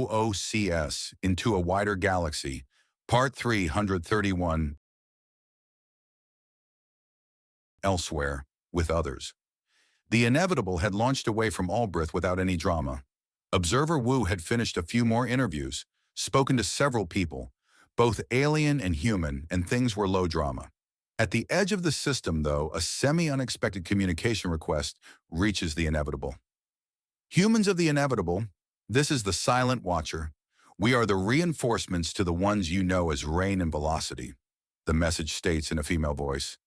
OOCS, Into a Wider Galaxy, Part 331, Elsewhere, with others. The inevitable had launched away from Aldbrith without any drama. Observer Wu had finished a few more interviews, spoken to several people, both alien and human, and things were low drama. At the edge of the system, though, a semi-unexpected communication request reaches the inevitable. Humans of the inevitable, this is the Silent Watcher. We are the reinforcements to the ones you know as Rain and Velocity, the message states in a female voice.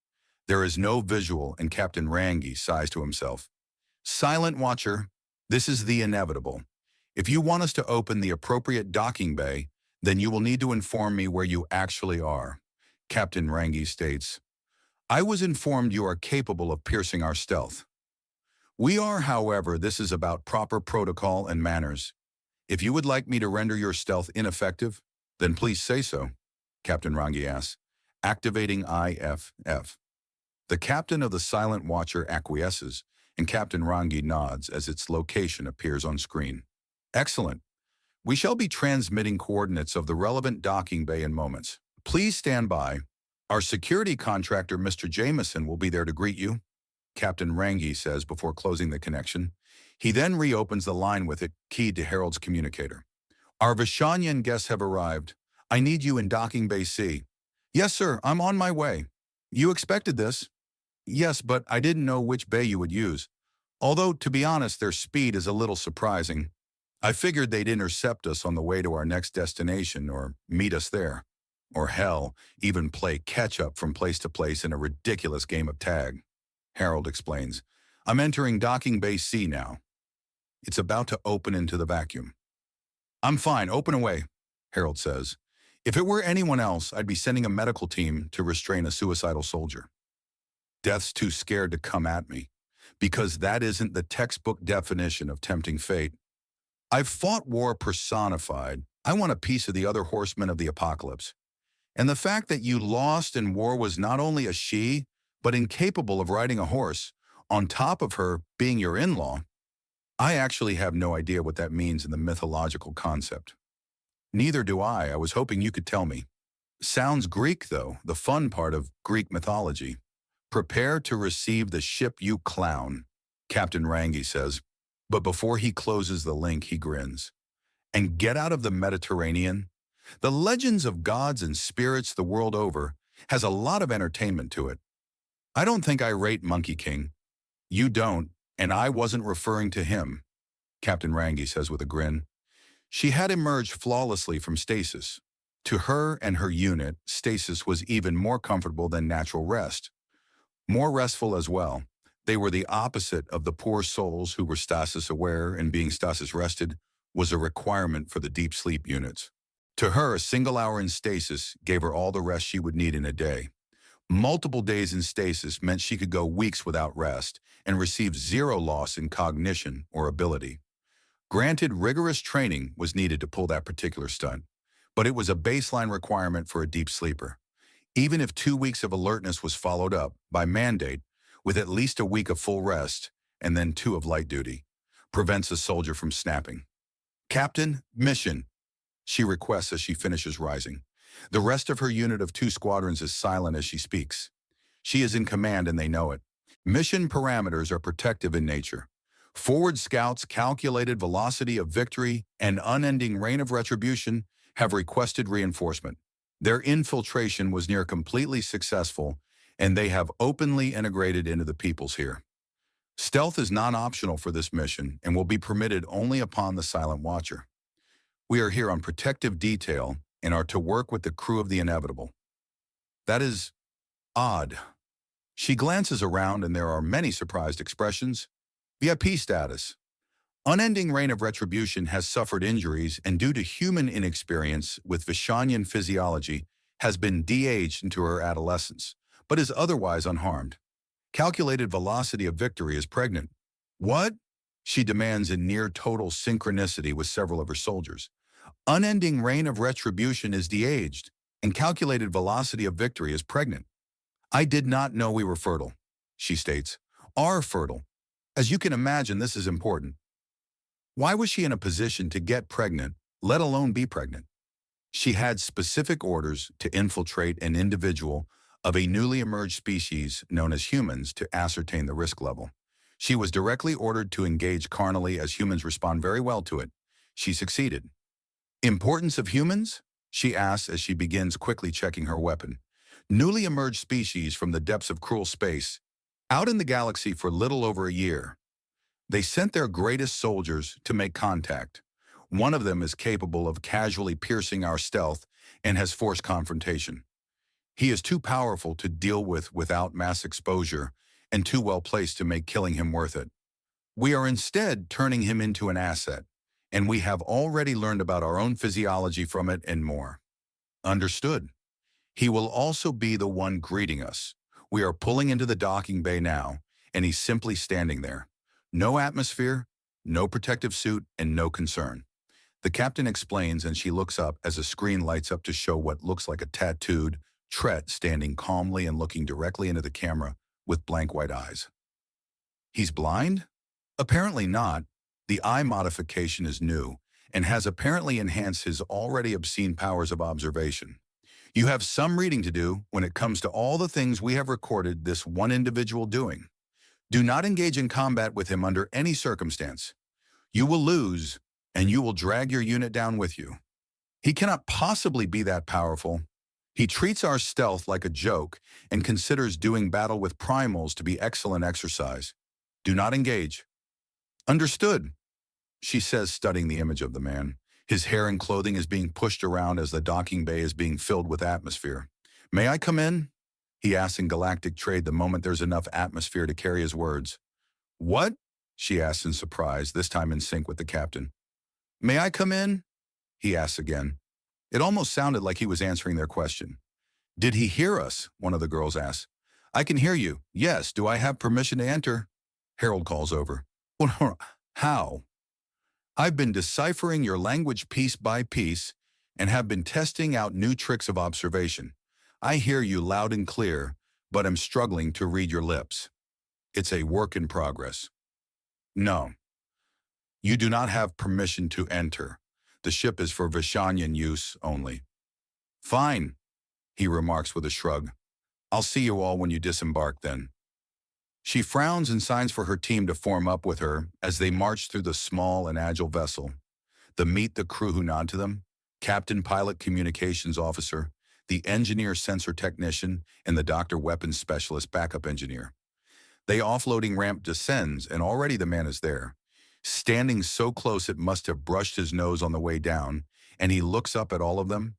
There is no visual, and Captain Rangi sighs to himself. Silent Watcher, this is the inevitable. If you want us to open the appropriate docking bay, then you will need to inform me where you actually are. Captain Rangi states, I was informed you are capable of piercing our stealth. We are, however, this is about proper protocol and manners. If you would like me to render your stealth ineffective, then please say so, Captain Rangi asks, activating IFF. The captain of the Silent Watcher acquiesces, and Captain Rangi nods as its location appears on screen. Excellent. We shall be transmitting coordinates of the relevant docking bay in moments. Please stand by. Our security contractor, Mr. Jameson, will be there to greet you, Captain Rangi says before closing the connection. He then reopens the line with it, keyed to Harold's communicator. Our Vishanyan guests have arrived. I need you in docking bay C. Yes, sir, I'm on my way. You expected this? Yes, but I didn't know which bay you would use. Although, to be honest, their speed is a little surprising. I figured they'd intercept us on the way to our next destination or meet us there. Or hell, even play catch-up from place to place in a ridiculous game of tag. Harold explains, I'm entering docking bay C now. It's about to open into the vacuum. I'm fine, open away, Harold says. If it were anyone else, I'd be sending a medical team to restrain a suicidal soldier. Death's too scared to come at me, because that isn't the textbook definition of tempting fate. I've fought war personified. I want a piece of the other horsemen of the apocalypse. And the fact that you lost in war was not only a she, but incapable of riding a horse, on top of her being your in-law, I actually have no idea what that means in the mythological concept. Neither do I was hoping you could tell me. Sounds Greek, though, the fun part of Greek mythology. Prepare to receive the ship, you clown, Captain Rangi says. But before he closes the link, he grins. And get out of the Mediterranean? The legends of gods and spirits the world over has a lot of entertainment to it. I don't think I rate Monkey King. You don't, and I wasn't referring to him, Captain Rangi says with a grin. She had emerged flawlessly from stasis. To her and her unit, stasis was even more comfortable than natural rest. More restful as well. They were the opposite of the poor souls who were stasis-aware, and being stasis-rested was a requirement for the deep sleep units. To her, a single hour in stasis gave her all the rest she would need in a day. Multiple days in stasis meant she could go weeks without rest and receive zero loss in cognition or ability. Granted, rigorous training was needed to pull that particular stunt, but it was a baseline requirement for a deep sleeper. Even if 2 weeks of alertness was followed up, by mandate, with at least a week of full rest and then 2 of light duty, prevents a soldier from snapping. Captain, mission, she requests as she finishes rising. The rest of her unit of 2 squadrons is silent as she speaks. She is in command and they know it. Mission parameters are protective in nature. Forward scouts, calculated velocity of victory, and unending rain of retribution have requested reinforcement. Their infiltration was near completely successful, and they have openly integrated into the peoples here. Stealth is non-optional for this mission and will be permitted only upon the Silent Watcher. We are here on protective detail and are to work with the crew of the Inevitable. That is odd. She glances around and there are many surprised expressions. VIP status. Unending Rain of Retribution has suffered injuries and due to human inexperience with Vishanyan physiology has been de-aged into her adolescence, but is otherwise unharmed. Calculated Velocity of Victory is pregnant. What? She demands in near total synchronicity with several of her soldiers. Unending Rain of Retribution is de-aged, and Calculated Velocity of Victory is pregnant. I did not know we were fertile, she states. Are fertile. As you can imagine, this is important. Why was she in a position to get pregnant let alone be pregnant. She had specific orders to infiltrate an individual of a newly emerged species known as humans to ascertain the risk level. She was directly ordered to engage carnally as humans respond very well to it. She succeeded. Importance of humans? She asks as she begins quickly checking her weapon. Newly emerged species from the depths of cruel space, out in the galaxy for little over a year. They sent their greatest soldiers to make contact. One of them is capable of casually piercing our stealth and has forced confrontation. He is too powerful to deal with without mass exposure and too well placed to make killing him worth it. We are instead turning him into an asset, and we have already learned about our own physiology from it and more. Understood. He will also be the one greeting us. We are pulling into the docking bay now, and he's simply standing there. No atmosphere, no protective suit, and no concern. The captain explains, and she looks up as a screen lights up to show what looks like a tattooed Tret standing calmly and looking directly into the camera with blank white eyes. He's blind? Apparently not. The eye modification is new and has apparently enhanced his already obscene powers of observation. You have some reading to do when it comes to all the things we have recorded this one individual doing. Do not engage in combat with him under any circumstance. You will lose, and you will drag your unit down with you. He cannot possibly be that powerful. He treats our stealth like a joke and considers doing battle with primals to be excellent exercise. Do not engage. Understood, she says, studying the image of the man. His hair and clothing is being pushed around as the docking bay is being filled with atmosphere. May I come in? He asks in galactic trade the moment there's enough atmosphere to carry his words. What? She asks in surprise, this time in sync with the captain. May I come in? He asks again. It almost sounded like he was answering their question. Did he hear us? One of the girls asks. I can hear you. Yes, do I have permission to enter? Harold calls over. Well, how? I've been deciphering your language piece by piece and have been testing out new tricks of observation. I hear you loud and clear, but am struggling to read your lips. It's a work in progress. No. You do not have permission to enter. The ship is for Vishanian use only. Fine, he remarks with a shrug. I'll see you all when you disembark then. She frowns and signs for her team to form up with her as they march through the small and agile vessel. The meet the crew who nod to them, captain pilot communications officer, the engineer sensor technician, and the doctor weapons specialist backup engineer. The offloading ramp descends, and already the man is there. Standing so close it must have brushed his nose on the way down, and he looks up at all of them.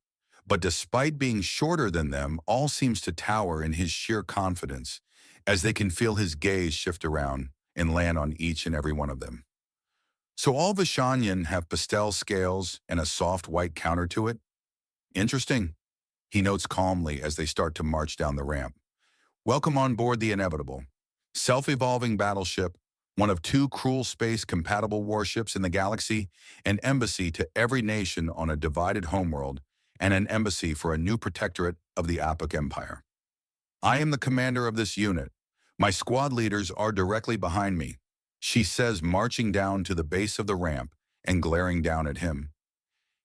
But despite being shorter than them, all seems to tower in his sheer confidence, as they can feel his gaze shift around and land on each and every one of them. So all Vishanian have pastel scales and a soft white counter to it? Interesting, he notes calmly as they start to march down the ramp. Welcome on board the Inevitable. Self-evolving battleship, one of 2 cruel space-compatible warships in the galaxy, an embassy to every nation on a divided homeworld, and an embassy for a new protectorate of the Apic Empire. I am the commander of this unit. My squad leaders are directly behind me, she says, marching down to the base of the ramp and glaring down at him.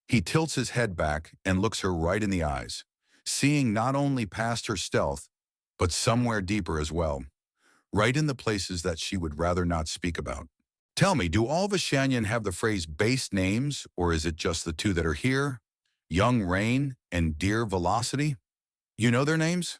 He tilts his head back and looks her right in the eyes, seeing not only past her stealth, but somewhere deeper as well, right in the places that she would rather not speak about. Tell me, do all Vishanian have the phrase base names, or is it just the 2 that are here? Young Rain and Dear Velocity? You know their names?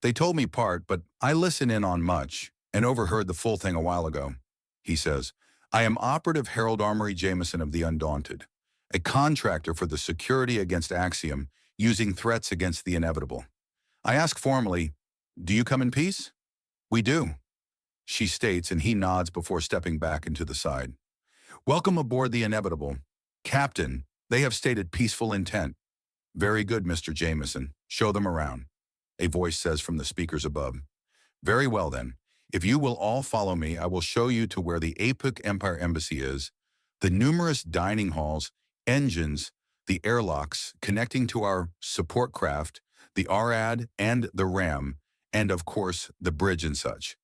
They told me part, but I listen in on much and overheard the full thing a while ago. He says, I am Operative Harold Armory Jameson of the Undaunted, a contractor for the security against Axiom, using threats against the Inevitable. I ask formally, do you come in peace? We do, she states, and he nods before stepping back into the side. Welcome aboard the Inevitable. Captain, they have stated peaceful intent. Very good, Mr. Jameson. Show them around, a voice says from the speakers above. Very well then. If you will all follow me, I will show you to where the Apic Empire Embassy is, the numerous dining halls, engines, the airlocks connecting to our support craft, the RAD and the RAM, and of course, the bridge and such.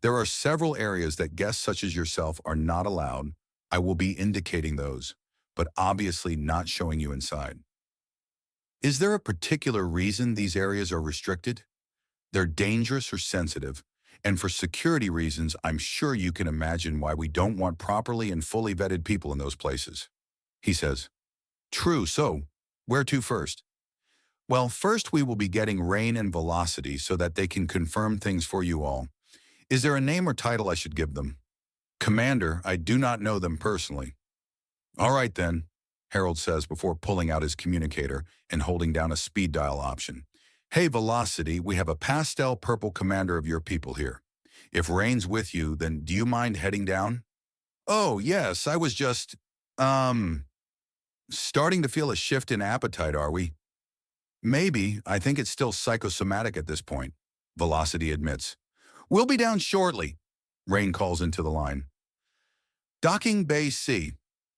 There are several areas that guests such as yourself are not allowed. I will be indicating those. but obviously not showing you inside. Is there a particular reason these areas are restricted? They're dangerous or sensitive, and for security reasons, I'm sure you can imagine why we don't want properly and fully vetted people in those places. He says, true, so where to first? Well, first we will be getting Rain and Velocity so that they can confirm things for you all. Is there a name or title I should give them? Commander, I do not know them personally. All right then, Harold says before pulling out his communicator and holding down a speed dial option. Hey, Velocity, we have a pastel purple commander of your people here. If Rain's with you, then do you mind heading down? Oh, yes, I was just, starting to feel a shift in appetite, are we? Maybe. I think it's still psychosomatic at this point, Velocity admits. We'll be down shortly, Rain calls into the line. Docking Bay C,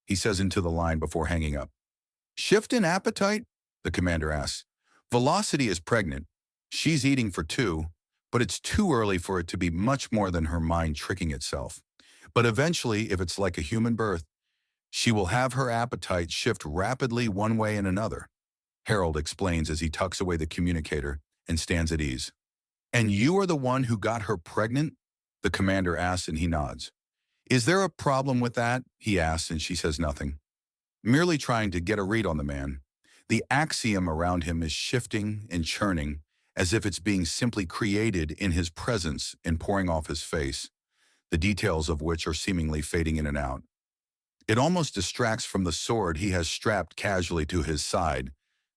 he says into the line before hanging up. Shift in appetite? The commander asks. Velocity is pregnant. She's eating for two, but it's too early for it to be much more than her mind tricking itself. But eventually, if it's like a human birth, she will have her appetite shift rapidly one way and another, Harold explains as he tucks away the communicator and stands at ease. And you are the one who got her pregnant? The commander asks and he nods. Is there a problem with that? He asks and she says nothing. Merely trying to get a read on the man. The axiom around him is shifting and churning as if it's being simply created in his presence and pouring off his face, the details of which are seemingly fading in and out. It almost distracts from the sword he has strapped casually to his side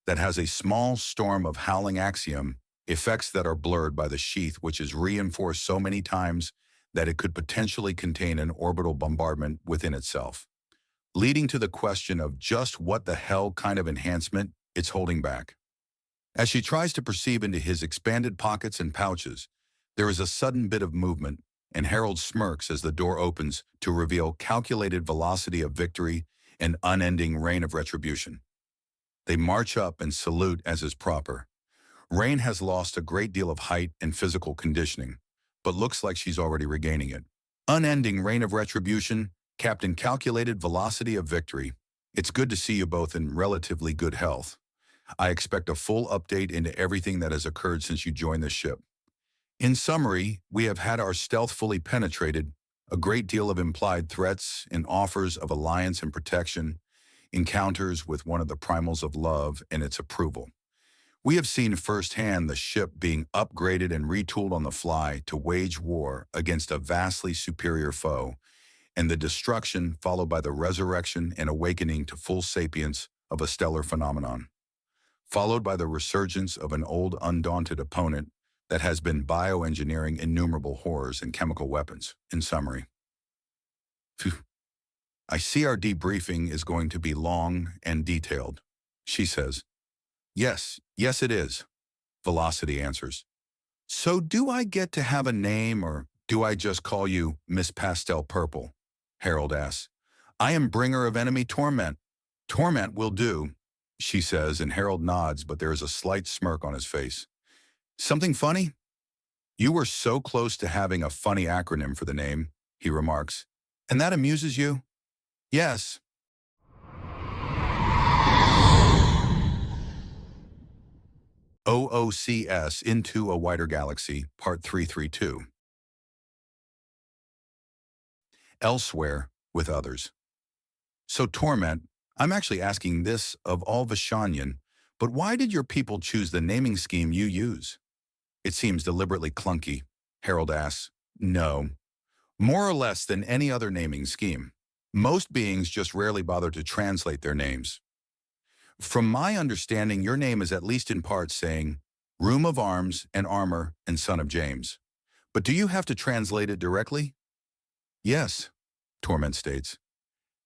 that has a small storm of howling axiom, effects that are blurred by the sheath which is reinforced so many times that it could potentially contain an orbital bombardment within itself, leading to the question of just what the hell kind of enhancement it's holding back. As she tries to perceive into his expanded pockets and pouches, there is a sudden bit of movement, and Harold smirks as the door opens to reveal calculated velocity of victory and unending rain of retribution. They march up and salute as is proper. Rain has lost a great deal of height and physical conditioning, but looks like she's already regaining it. Unending rain of retribution, Captain Calculated Velocity of Victory. It's good to see you both in relatively good health. I expect a full update into everything that has occurred since you joined the ship. In summary, we have had our stealth fully penetrated, a great deal of implied threats and offers of alliance and protection, encounters with one of the primals of love and its approval. We have seen firsthand the ship being upgraded and retooled on the fly to wage war against a vastly superior foe, and the destruction followed by the resurrection and awakening to full sapience of a stellar phenomenon, followed by the resurgence of an old undaunted opponent that has been bioengineering innumerable horrors and chemical weapons. In summary, phew, I see our debriefing is going to be long and detailed, she says. Yes it is, Velocity answers. So do I get to have a name or do I just call you Miss Pastel Purple? Harold asks. I am bringer of enemy torment. Torment will do, she says, and Harold nods, but there is a slight smirk on his face. Something funny? You were so close to having a funny acronym for the name, he remarks. And that amuses you? Yes. OOCS Into a Wider Galaxy, Part 332. Elsewhere with others. So Torment, I'm actually asking this of all Vishanyan, but why did your people choose the naming scheme you use? It seems deliberately clunky, Harold asks. No. More or less than any other naming scheme. Most beings just rarely bother to translate their names. From my understanding, your name is at least in part saying, Room of Arms and Armor and Son of James. But do you have to translate it directly? Yes, Torment states.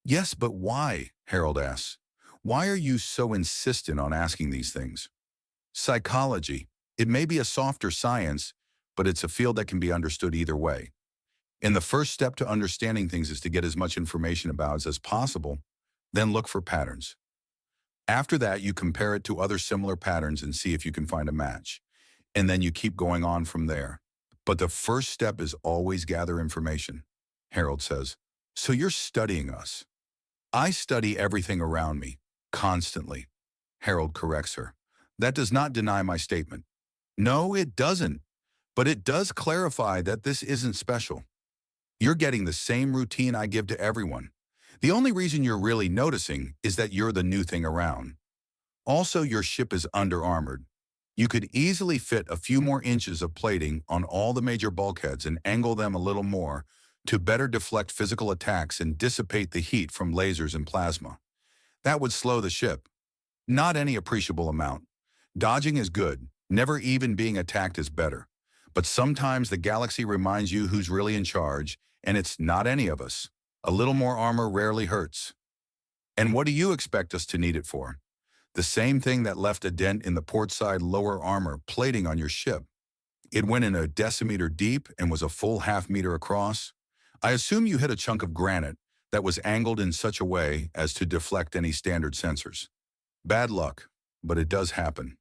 Yes, but why? Harold asks. Why are you so insistent on asking these things? Psychology. It may be a softer science, but it's a field that can be understood either way. And the first step to understanding things is to get as much information about it as possible, then look for patterns. After that, you compare it to other similar patterns and see if you can find a match. And then you keep going on from there. But the first step is always gather information, Harold says. So you're studying us. I study everything around me, constantly. Harold corrects her. That does not deny my statement. No, it doesn't. But it does clarify that this isn't special. You're getting the same routine I give to everyone. The only reason you're really noticing is that you're the new thing around. Also, your ship is under-armored. You could easily fit a few more inches of plating on all the major bulkheads and angle them a little more to better deflect physical attacks and dissipate the heat from lasers and plasma. That would slow the ship. Not any appreciable amount. Dodging is good. Never even being attacked is better. But sometimes the galaxy reminds you who's really in charge, and it's not any of us. A little more armor rarely hurts. And what do you expect us to need it for? The same thing that left a dent in the portside lower armor plating on your ship. It went in a decimeter deep and was a full half-meter across. I assume you hit a chunk of granite that was angled in such a way as to deflect any standard sensors. Bad luck, but it does happen.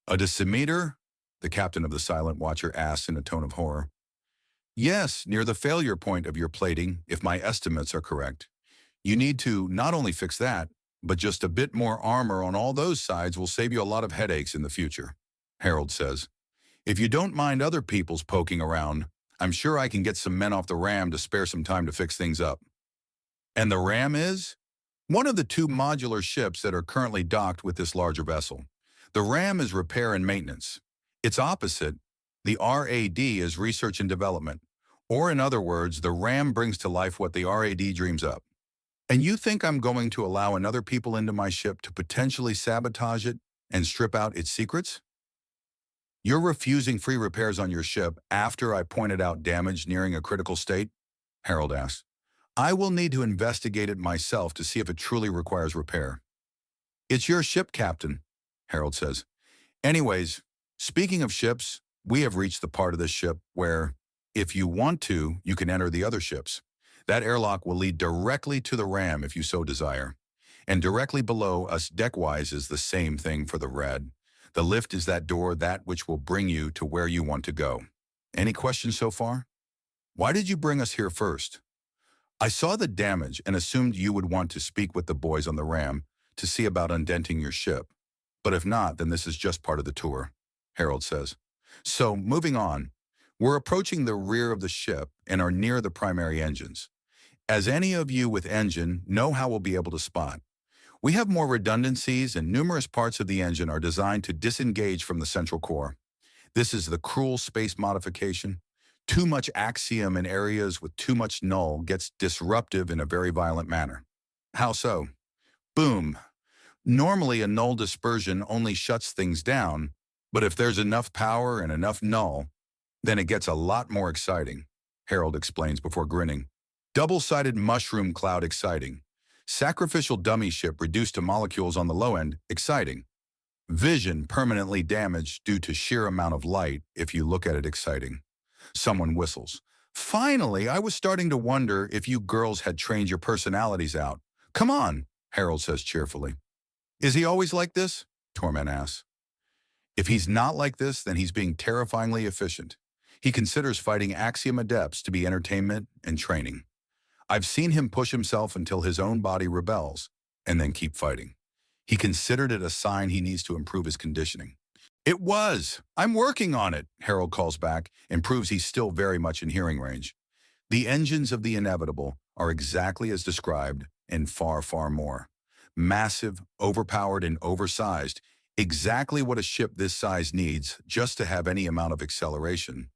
A decimeter? The captain of the Silent Watcher asked in a tone of horror. Yes, near the failure point of your plating, if my estimates are correct. You need to not only fix that, but just a bit more armor on all those sides will save you a lot of headaches in the future, Harold says. If you don't mind other people's poking around, I'm sure I can get some men off the ram to spare some time to fix things up. And the ram is? One of the two modular ships that are currently docked with this larger vessel. The ram is repair and maintenance. Its opposite, the RAD, is research and development. Or in other words, the ram brings to life what the RAD dreams up. And you think I'm going to allow another people into my ship to potentially sabotage it and strip out its secrets? You're refusing free repairs on your ship after I pointed out damage nearing a critical state? Harold asks. I will need to investigate it myself to see if it truly requires repair. It's your ship, Captain, Harold says. Anyways, speaking of ships, we have reached the part of this ship where, if you want to, you can enter the other ships. That airlock will lead directly to the ram if you so desire. And directly below us deckwise is the same thing for the Red. The lift is that door, that which will bring you to where you want to go. Any questions so far? Why did you bring us here first? I saw the damage and assumed you would want to speak with the boys on the ram to see about undenting your ship. But if not, then this is just part of the tour, Harold says. So, moving on, we're approaching the rear of the ship and are near the primary engines. As any of you with engine know how we'll be able to spot. We have more redundancies and numerous parts of the engine are designed to disengage from the central core. This is the cruel space modification. Too much axiom in areas with too much null gets disruptive in a very violent manner. How so? Boom. Normally, a null dispersion only shuts things down, but if there's enough power and enough null, then it gets a lot more exciting, Harold explains before grinning. Double-sided mushroom cloud exciting. Sacrificial dummy ship reduced to molecules on the low end, exciting. Vision permanently damaged due to sheer amount of light if you look at it, exciting. Someone whistles. Finally, I was starting to wonder if you girls had trained your personalities out. Come on, Harold says cheerfully. Is he always like this? Torment asks. If he's not like this, then he's being terrifyingly efficient. He considers fighting Axiom adepts to be entertainment and training. I've seen him push himself until his own body rebels, and then keep fighting. He considered it a sign he needs to improve his conditioning. It was. I'm working on it, Harold calls back and proves he's still very much in hearing range. The engines of the inevitable are exactly as described and far, far more. Massive, overpowered, and oversized, exactly what a ship this size needs just to have any amount of acceleration.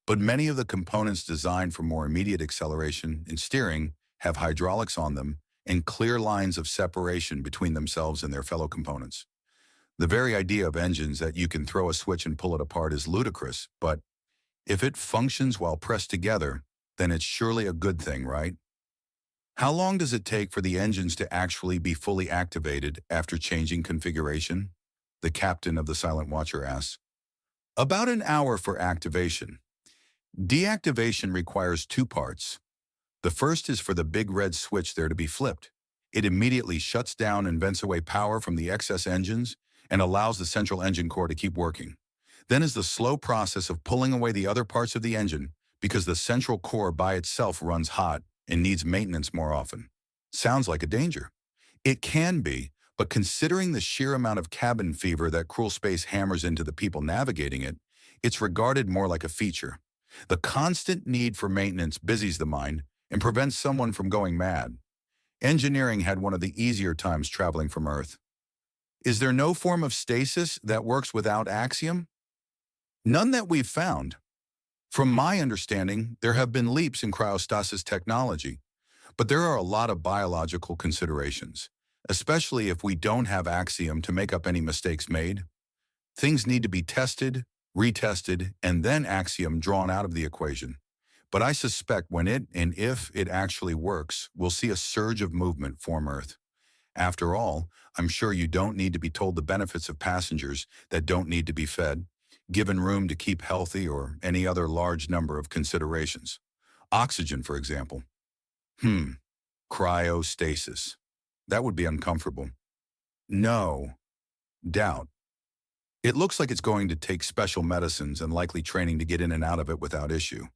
But many of the components designed for more immediate acceleration and steering have hydraulics on them and clear lines of separation between themselves and their fellow components. The very idea of engines that you can throw a switch and pull it apart is ludicrous, but if it functions while pressed together, then it's surely a good thing, right? How long does it take for the engines to actually be fully activated after changing configuration? The captain of the Silent Watcher asks. About an hour for activation. Deactivation requires two parts. The first is for the big red switch there to be flipped. It immediately shuts down and vents away power from the excess engines and allows the central engine core to keep working. Then is the slow process of pulling away the other parts of the engine because the central core by itself runs hot and needs maintenance more often. Sounds like a danger. It can be, but considering the sheer amount of cabin fever that cruel space hammers into the people navigating it, it's regarded more like a feature. The constant need for maintenance busies the mind and prevents someone from going mad. Engineering had one of the easier times traveling from Earth. Is there no form of stasis that works without axiom? None that we've found. From my understanding, there have been leaps in cryostasis technology, but there are a lot of biological considerations, especially if we don't have axiom to make up any mistakes made. Things need to be tested, retested, and then axiom drawn out of the equation. But I suspect when it and if it actually works, we'll see a surge of movement form Earth. After all, I'm sure you don't need to be told the benefits of passengers that don't need to be fed, given room to keep healthy, or any other large number of considerations. Oxygen, for example. Cryostasis. That would be uncomfortable. No. Doubt. It looks like it's going to take special medicines and likely training to get in and out of it without issue.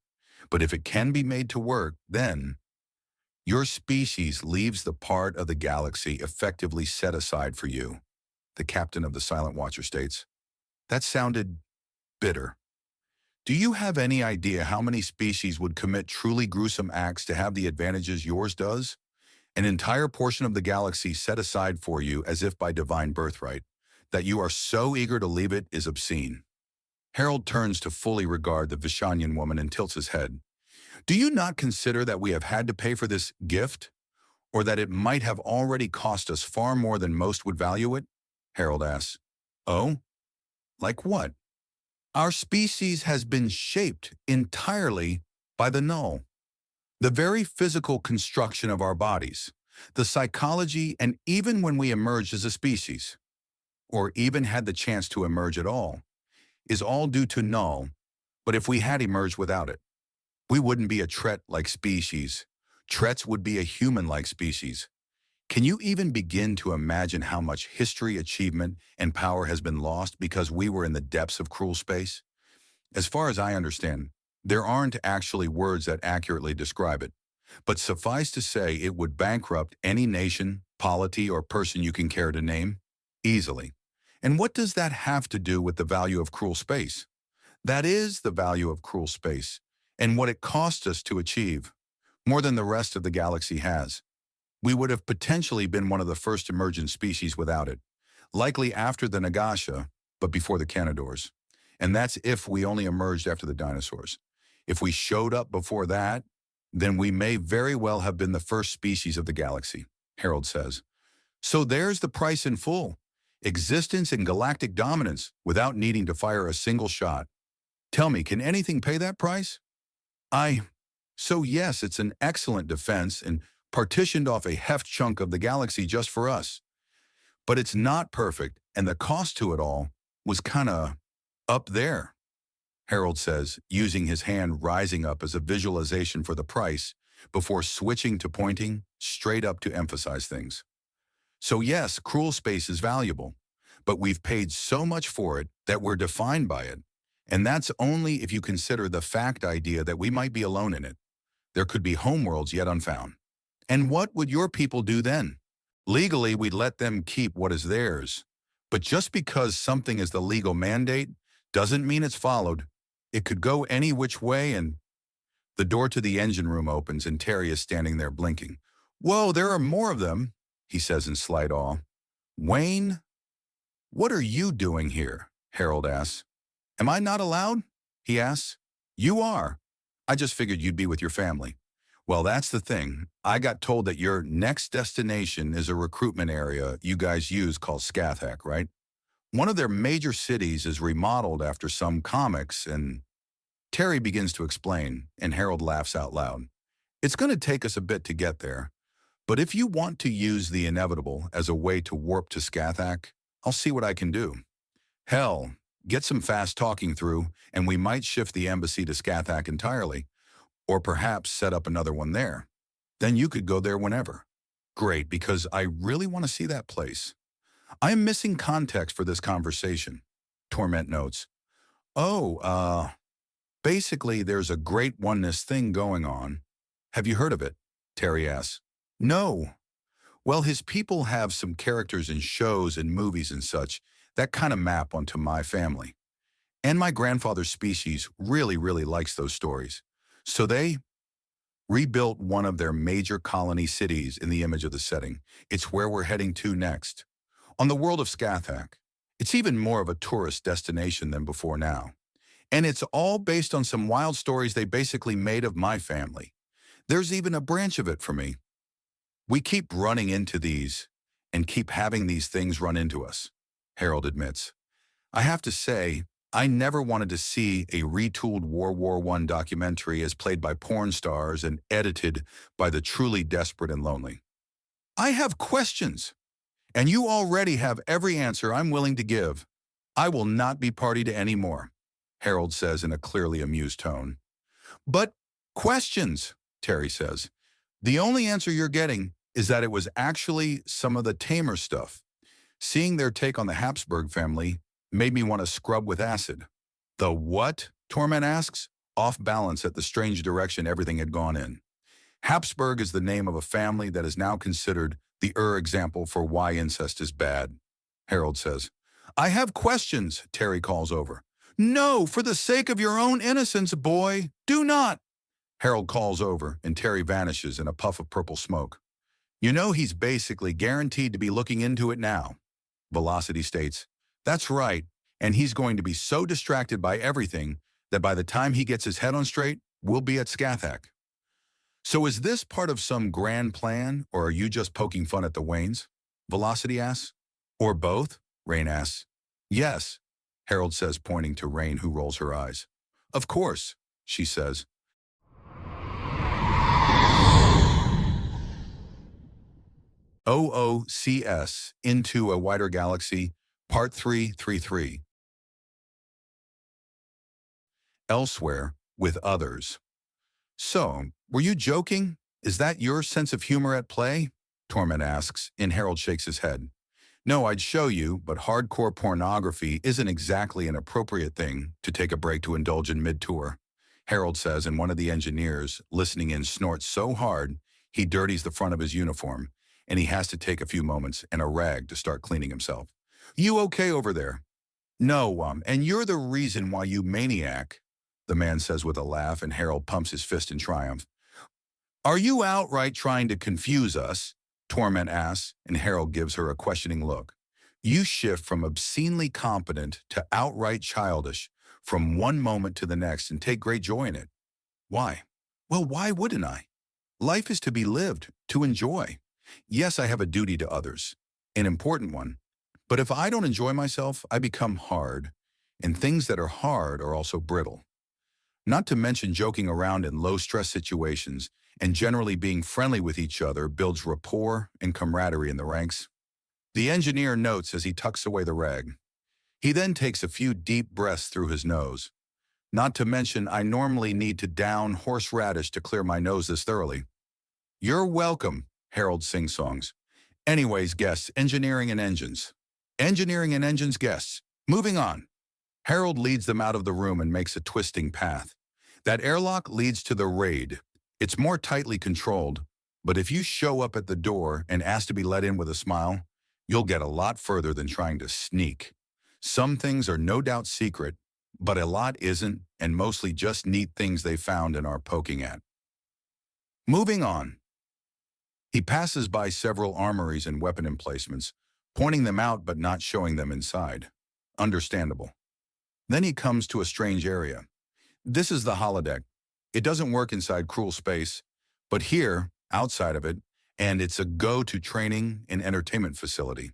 But if it can be made to work, then your species leaves the part of the galaxy effectively set aside for you, the captain of the Silent Watcher states. That sounded bitter. Do you have any idea how many species would commit truly gruesome acts to have the advantages yours does? An entire portion of the galaxy set aside for you as if by divine birthright. That you are so eager to leave it is obscene. Harold turns to fully regard the Vishanian woman and tilts his head. Do you not consider that we have had to pay for this gift? Or that it might have already cost us far more than most would value it? Harold asks. Oh? Like what? Our species has been shaped entirely by the null. The very physical construction of our bodies, the psychology, and even when we emerged as a species, or even had the chance to emerge at all, is all due to null. But if we had emerged without it, we wouldn't be a Tret-like species. Trets would be a human-like species. Can you even begin to imagine how much history, achievement, and power has been lost because we were in the depths of cruel space? As far as I understand, there aren't actually words that accurately describe it, but suffice to say it would bankrupt any nation, polity, or person you can care to name, easily. And what does that have to do with the value of cruel space? That is the value of cruel space, and what it cost us to achieve, more than the rest of the galaxy has. We would have potentially been one of the first emergent species without it, likely after the Nagasha, but before the Canadors. And that's if we only emerged after the dinosaurs. If we showed up before that, then we may very well have been the first species of the galaxy, Harold says. So there's the price in full. Existence and galactic dominance without needing to fire a single shot. Tell me, can anything pay that price? So yes, it's an excellent defense and partitioned off a heft chunk of the galaxy just for us. But it's not perfect, and the cost to it all was kinda up there, Harold says, using his hand rising up as a visualization for the price before switching to pointing straight up to emphasize things. So yes, cruel space is valuable, but we've paid so much for it that we're defined by it. And that's only if you consider the fact idea that we might be alone in it. There could be homeworlds yet unfound. And what would your people do then? Legally, we'd let them keep what is theirs. But just because something is the legal mandate doesn't mean it's followed. It could go any which way, and the door to the engine room opens and Terry is standing there blinking. Whoa, there are more of them, he says in slight awe. Wayne? What are you doing here? Harold asks. Am I not allowed? He asks. You are. I just figured you'd be with your family. Well, that's the thing. I got told that your next destination is a recruitment area you guys use called Skathak, right? One of their major cities is remodeled after some comics, and Terry begins to explain, and Harold laughs out loud. It's going to take us a bit to get there, but if you want to use the inevitable as a way to warp to Skathak, I'll see what I can do. Hell, get some fast talking through, and we might shift the embassy to Skathak entirely, or perhaps set up another one there. Then you could go there whenever. Great, because I really want to see that place. I am missing context for this conversation, Torment notes. Basically there's a great oneness thing going on. Have you heard of it? Terry asks. No, Well, his people have some characters in shows and movies and such that kind of map onto my family. And my grandfather's species really likes those stories. So they rebuilt one of their major colony cities in the image of the setting. It's where we're heading to next. On the world of Skathak, it's even more of a tourist destination than before now. And it's all based on some wild stories they basically made of my family. There's even a branch of it for me. We keep running into these and keep having these things run into us, Harold admits. I have to say, I never wanted to see a retooled World War I documentary as played by porn stars and edited by the truly desperate and lonely. I have questions, and you already have every answer I'm willing to give. I will not be party to any more, Harold says in a clearly amused tone. But questions, Terry says. The only answer you're getting is that it was actually some of the tamer stuff. Seeing their take on the Habsburg family made me want to scrub with acid. The what? Torment asks, off balance at the strange direction everything had gone in. Habsburg is the name of a family that is now considered the example for why incest is bad, Harold says. I have questions, Terry calls over. No, for the sake of your own innocence, boy, do not. Harold calls over, and Terry vanishes in a puff of purple smoke. You know he's basically guaranteed to be looking into it now, Velocity states. That's right, and he's going to be so distracted by everything that by the time he gets his head on straight, we'll be at Skathak. So is this part of some grand plan, or are you just poking fun at the Waynes? Velocity asks. Or both? Rain asks. Yes, Harold says, pointing to Rain, who rolls her eyes. Of course, she says. OOCS, Into a Wider Galaxy, Part 333. Elsewhere, with others. So, were you joking? Is that your sense of humor at play? Torment asks, and Harold shakes his head. No, I'd show you, but hardcore pornography isn't exactly an appropriate thing to take a break to indulge in mid-tour, Harold says, and one of the engineers, listening in, snorts so hard he dirties the front of his uniform, and he has to take a few moments and a rag to start cleaning himself. You okay over there? No, and you're the reason why, you maniac, the man says with a laugh, and Harold pumps his fist in triumph. Are you outright trying to confuse us? Torment asks, and Harold gives her a questioning look. You shift from obscenely competent to outright childish from one moment to the next and take great joy in it. Why? Well, why wouldn't I? Life is to be lived, to enjoy. Yes, I have a duty to others, an important one. But if I don't enjoy myself, I become hard, and things that are hard are also brittle. Not to mention joking around in low-stress situations and generally being friendly with each other builds rapport and camaraderie in the ranks. The engineer notes as he tucks away the rag. He then takes a few deep breaths through his nose. Not to mention, I normally need to down horseradish to clear my nose this thoroughly. You're welcome, Harold sing-songs. Anyways, guests, engineering and engines. Engineering and engines guests. Moving on. Harold leads them out of the room and makes a twisting path. That airlock leads to the raid. It's more tightly controlled, but if you show up at the door and ask to be let in with a smile, you'll get a lot further than trying to sneak. Some things are no doubt secret, but a lot isn't, and mostly just neat things they found and are poking at. Moving on. He passes by several armories and weapon emplacements, pointing them out but not showing them inside. Understandable. Then he comes to a strange area. This is the holodeck. It doesn't work inside cruel space, but here, outside of it, and it's a go-to training and entertainment facility.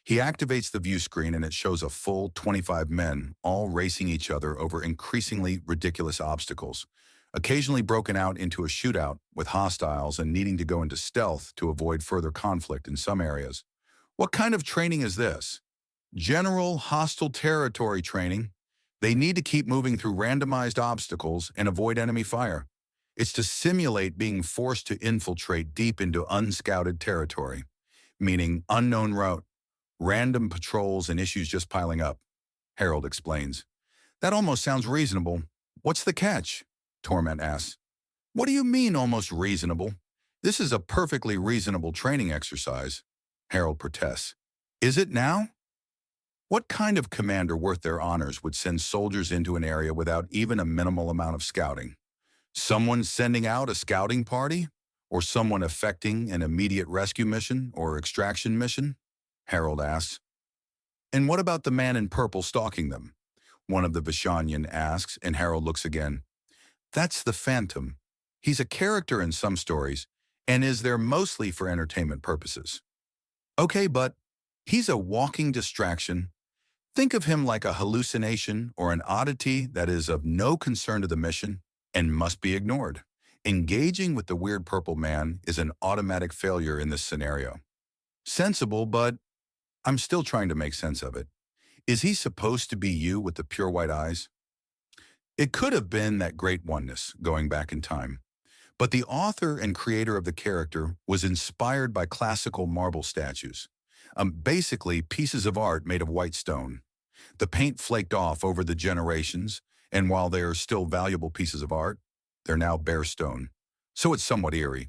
He activates the view screen and it shows a full 25 men, all racing each other over increasingly ridiculous obstacles, occasionally broken out into a shootout with hostiles and needing to go into stealth to avoid further conflict in some areas. What kind of training is this? General hostile territory training. They need to keep moving through randomized obstacles and avoid enemy fire. It's to simulate being forced to infiltrate deep into unscouted territory, meaning unknown route, random patrols and issues just piling up, Harold explains. That almost sounds reasonable. What's the catch? Torment asks. What do you mean almost reasonable? This is a perfectly reasonable training exercise, Harold protests. Is it now? What kind of commander worth their honors would send soldiers into an area without even a minimal amount of scouting? Someone sending out a scouting party? Or someone effecting an immediate rescue mission or extraction mission? Harold asks. And what about the man in purple stalking them? One of the Vishanian asks, and Harold looks again. That's the Phantom. He's a character in some stories, and is there mostly for entertainment purposes. Okay, but he's a walking distraction. Think of him like a hallucination or an oddity that is of no concern to the mission and must be ignored. Engaging with the weird purple man is an automatic failure in this scenario. Sensible, but I'm still trying to make sense of it. Is he supposed to be you with the pure white eyes? It could have been that great oneness going back in time. But the author and creator of the character was inspired by classical marble statues. Basically, pieces of art made of white stone. The paint flaked off over the generations, and while they are still valuable pieces of art, they're now bare stone. So it's somewhat eerie.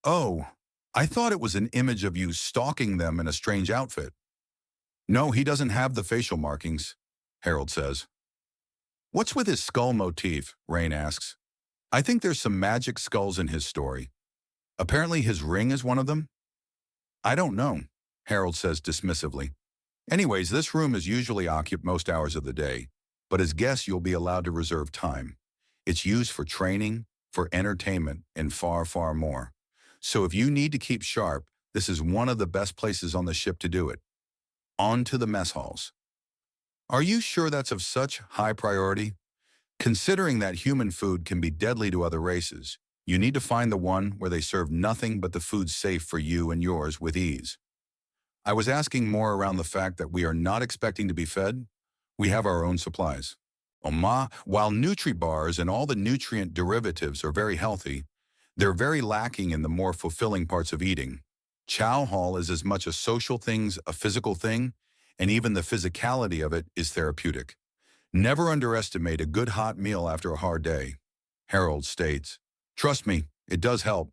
Oh, I thought it was an image of you stalking them in a strange outfit. No, he doesn't have the facial markings, Harold says. What's with his skull motif? Rain asks. I think there's some magic skulls in his story. Apparently his ring is one of them? I don't know, Harold says dismissively. Anyways, this room is usually occupied most hours of the day, but as guests you'll be allowed to reserve time. It's used for training, for entertainment, and far, far more. So if you need to keep sharp, this is one of the best places on the ship to do it. On to the mess halls. Are you sure that's of such high priority? Considering that human food can be deadly to other races, you need to find the one where they serve nothing but the food safe for you and yours with ease. I was asking more around the fact that we are not expecting to be fed. We have our own supplies. While Nutri-Bars and all the nutrient derivatives are very healthy, they're very lacking in the more fulfilling parts of eating. Chow Hall is as much a social thing, a physical thing, and even the physicality of it is therapeutic. Never underestimate a good hot meal after a hard day. Harold states, trust me, it does help.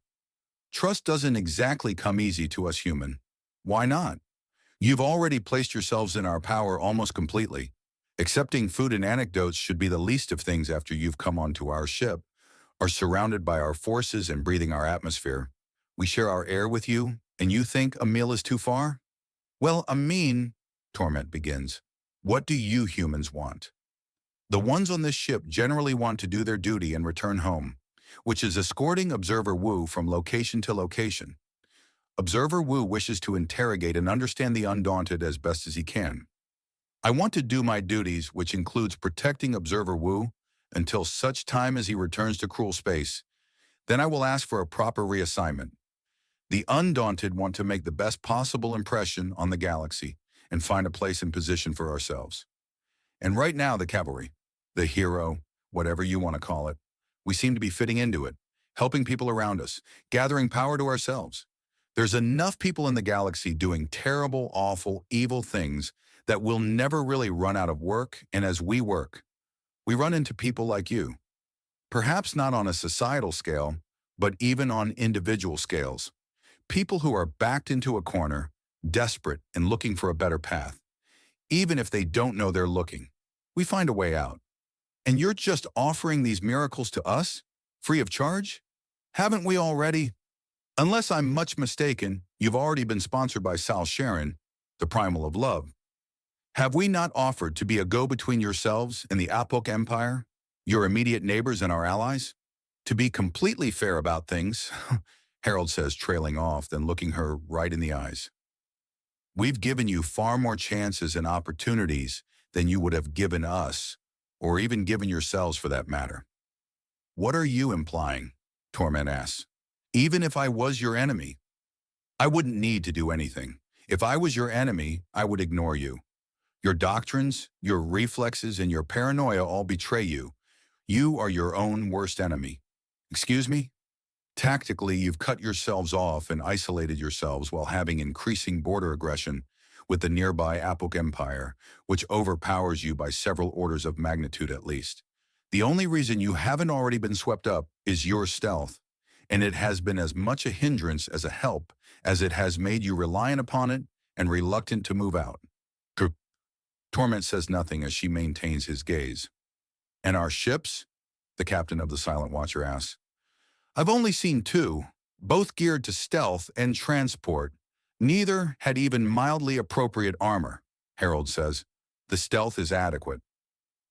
Trust doesn't exactly come easy to us human. Why not? You've already placed yourselves in our power almost completely. Accepting food and anecdotes should be the least of things after you've come onto our ship, are surrounded by our forces and breathing our atmosphere. We share our air with you, and you think a meal is too far? Well, Torment begins. What do you humans want? The ones on this ship generally want to do their duty and return home, which is escorting Observer Wu from location to location. Observer Wu wishes to interrogate and understand the Undaunted as best as he can. I want to do my duties, which includes protecting Observer Wu until such time as he returns to cruel space. Then I will ask for a proper reassignment. The Undaunted want to make the best possible impression on the galaxy and find a place and position for ourselves. And right now, the cavalry, the hero, whatever you want to call it, we seem to be fitting into it, helping people around us, gathering power to ourselves. There's enough people in the galaxy doing terrible, awful, evil things that we'll never really run out of work, and as we work, we run into people like you. Perhaps not on a societal scale, but even on individual scales. People who are backed into a corner, desperate and looking for a better path. Even if they don't know they're looking, we find a way out. And you're just offering these miracles to us, free of charge? Haven't we already? Unless I'm much mistaken, you've already been sponsored by Sal Sharon, the Primal of Love. Have we not offered to be a go-between yourselves and the Apok Empire, your immediate neighbors and our allies? To be completely fair about things, Harold says, trailing off, then looking her right in the eyes. We've given you far more chances and opportunities than you would have given us, or even given yourselves for that matter. What are you implying? Torment asks. Even if I was your enemy, I wouldn't need to do anything. If I was your enemy, I would ignore you. Your doctrines, your reflexes, and your paranoia all betray you. You are your own worst enemy. Excuse me? Tactically, you've cut yourselves off and isolated yourselves while having increasing border aggression with the nearby Apok Empire, which overpowers you by several orders of magnitude at least. The only reason you haven't already been swept up is your stealth. and it has been as much a hindrance as a help as it has made you reliant upon it and reluctant to move out. Torment says nothing as she maintains his gaze. And our ships? The captain of the Silent Watcher asks. I've only seen two, both geared to stealth and transport. Neither had even mildly appropriate armor, Harold says. The stealth is adequate.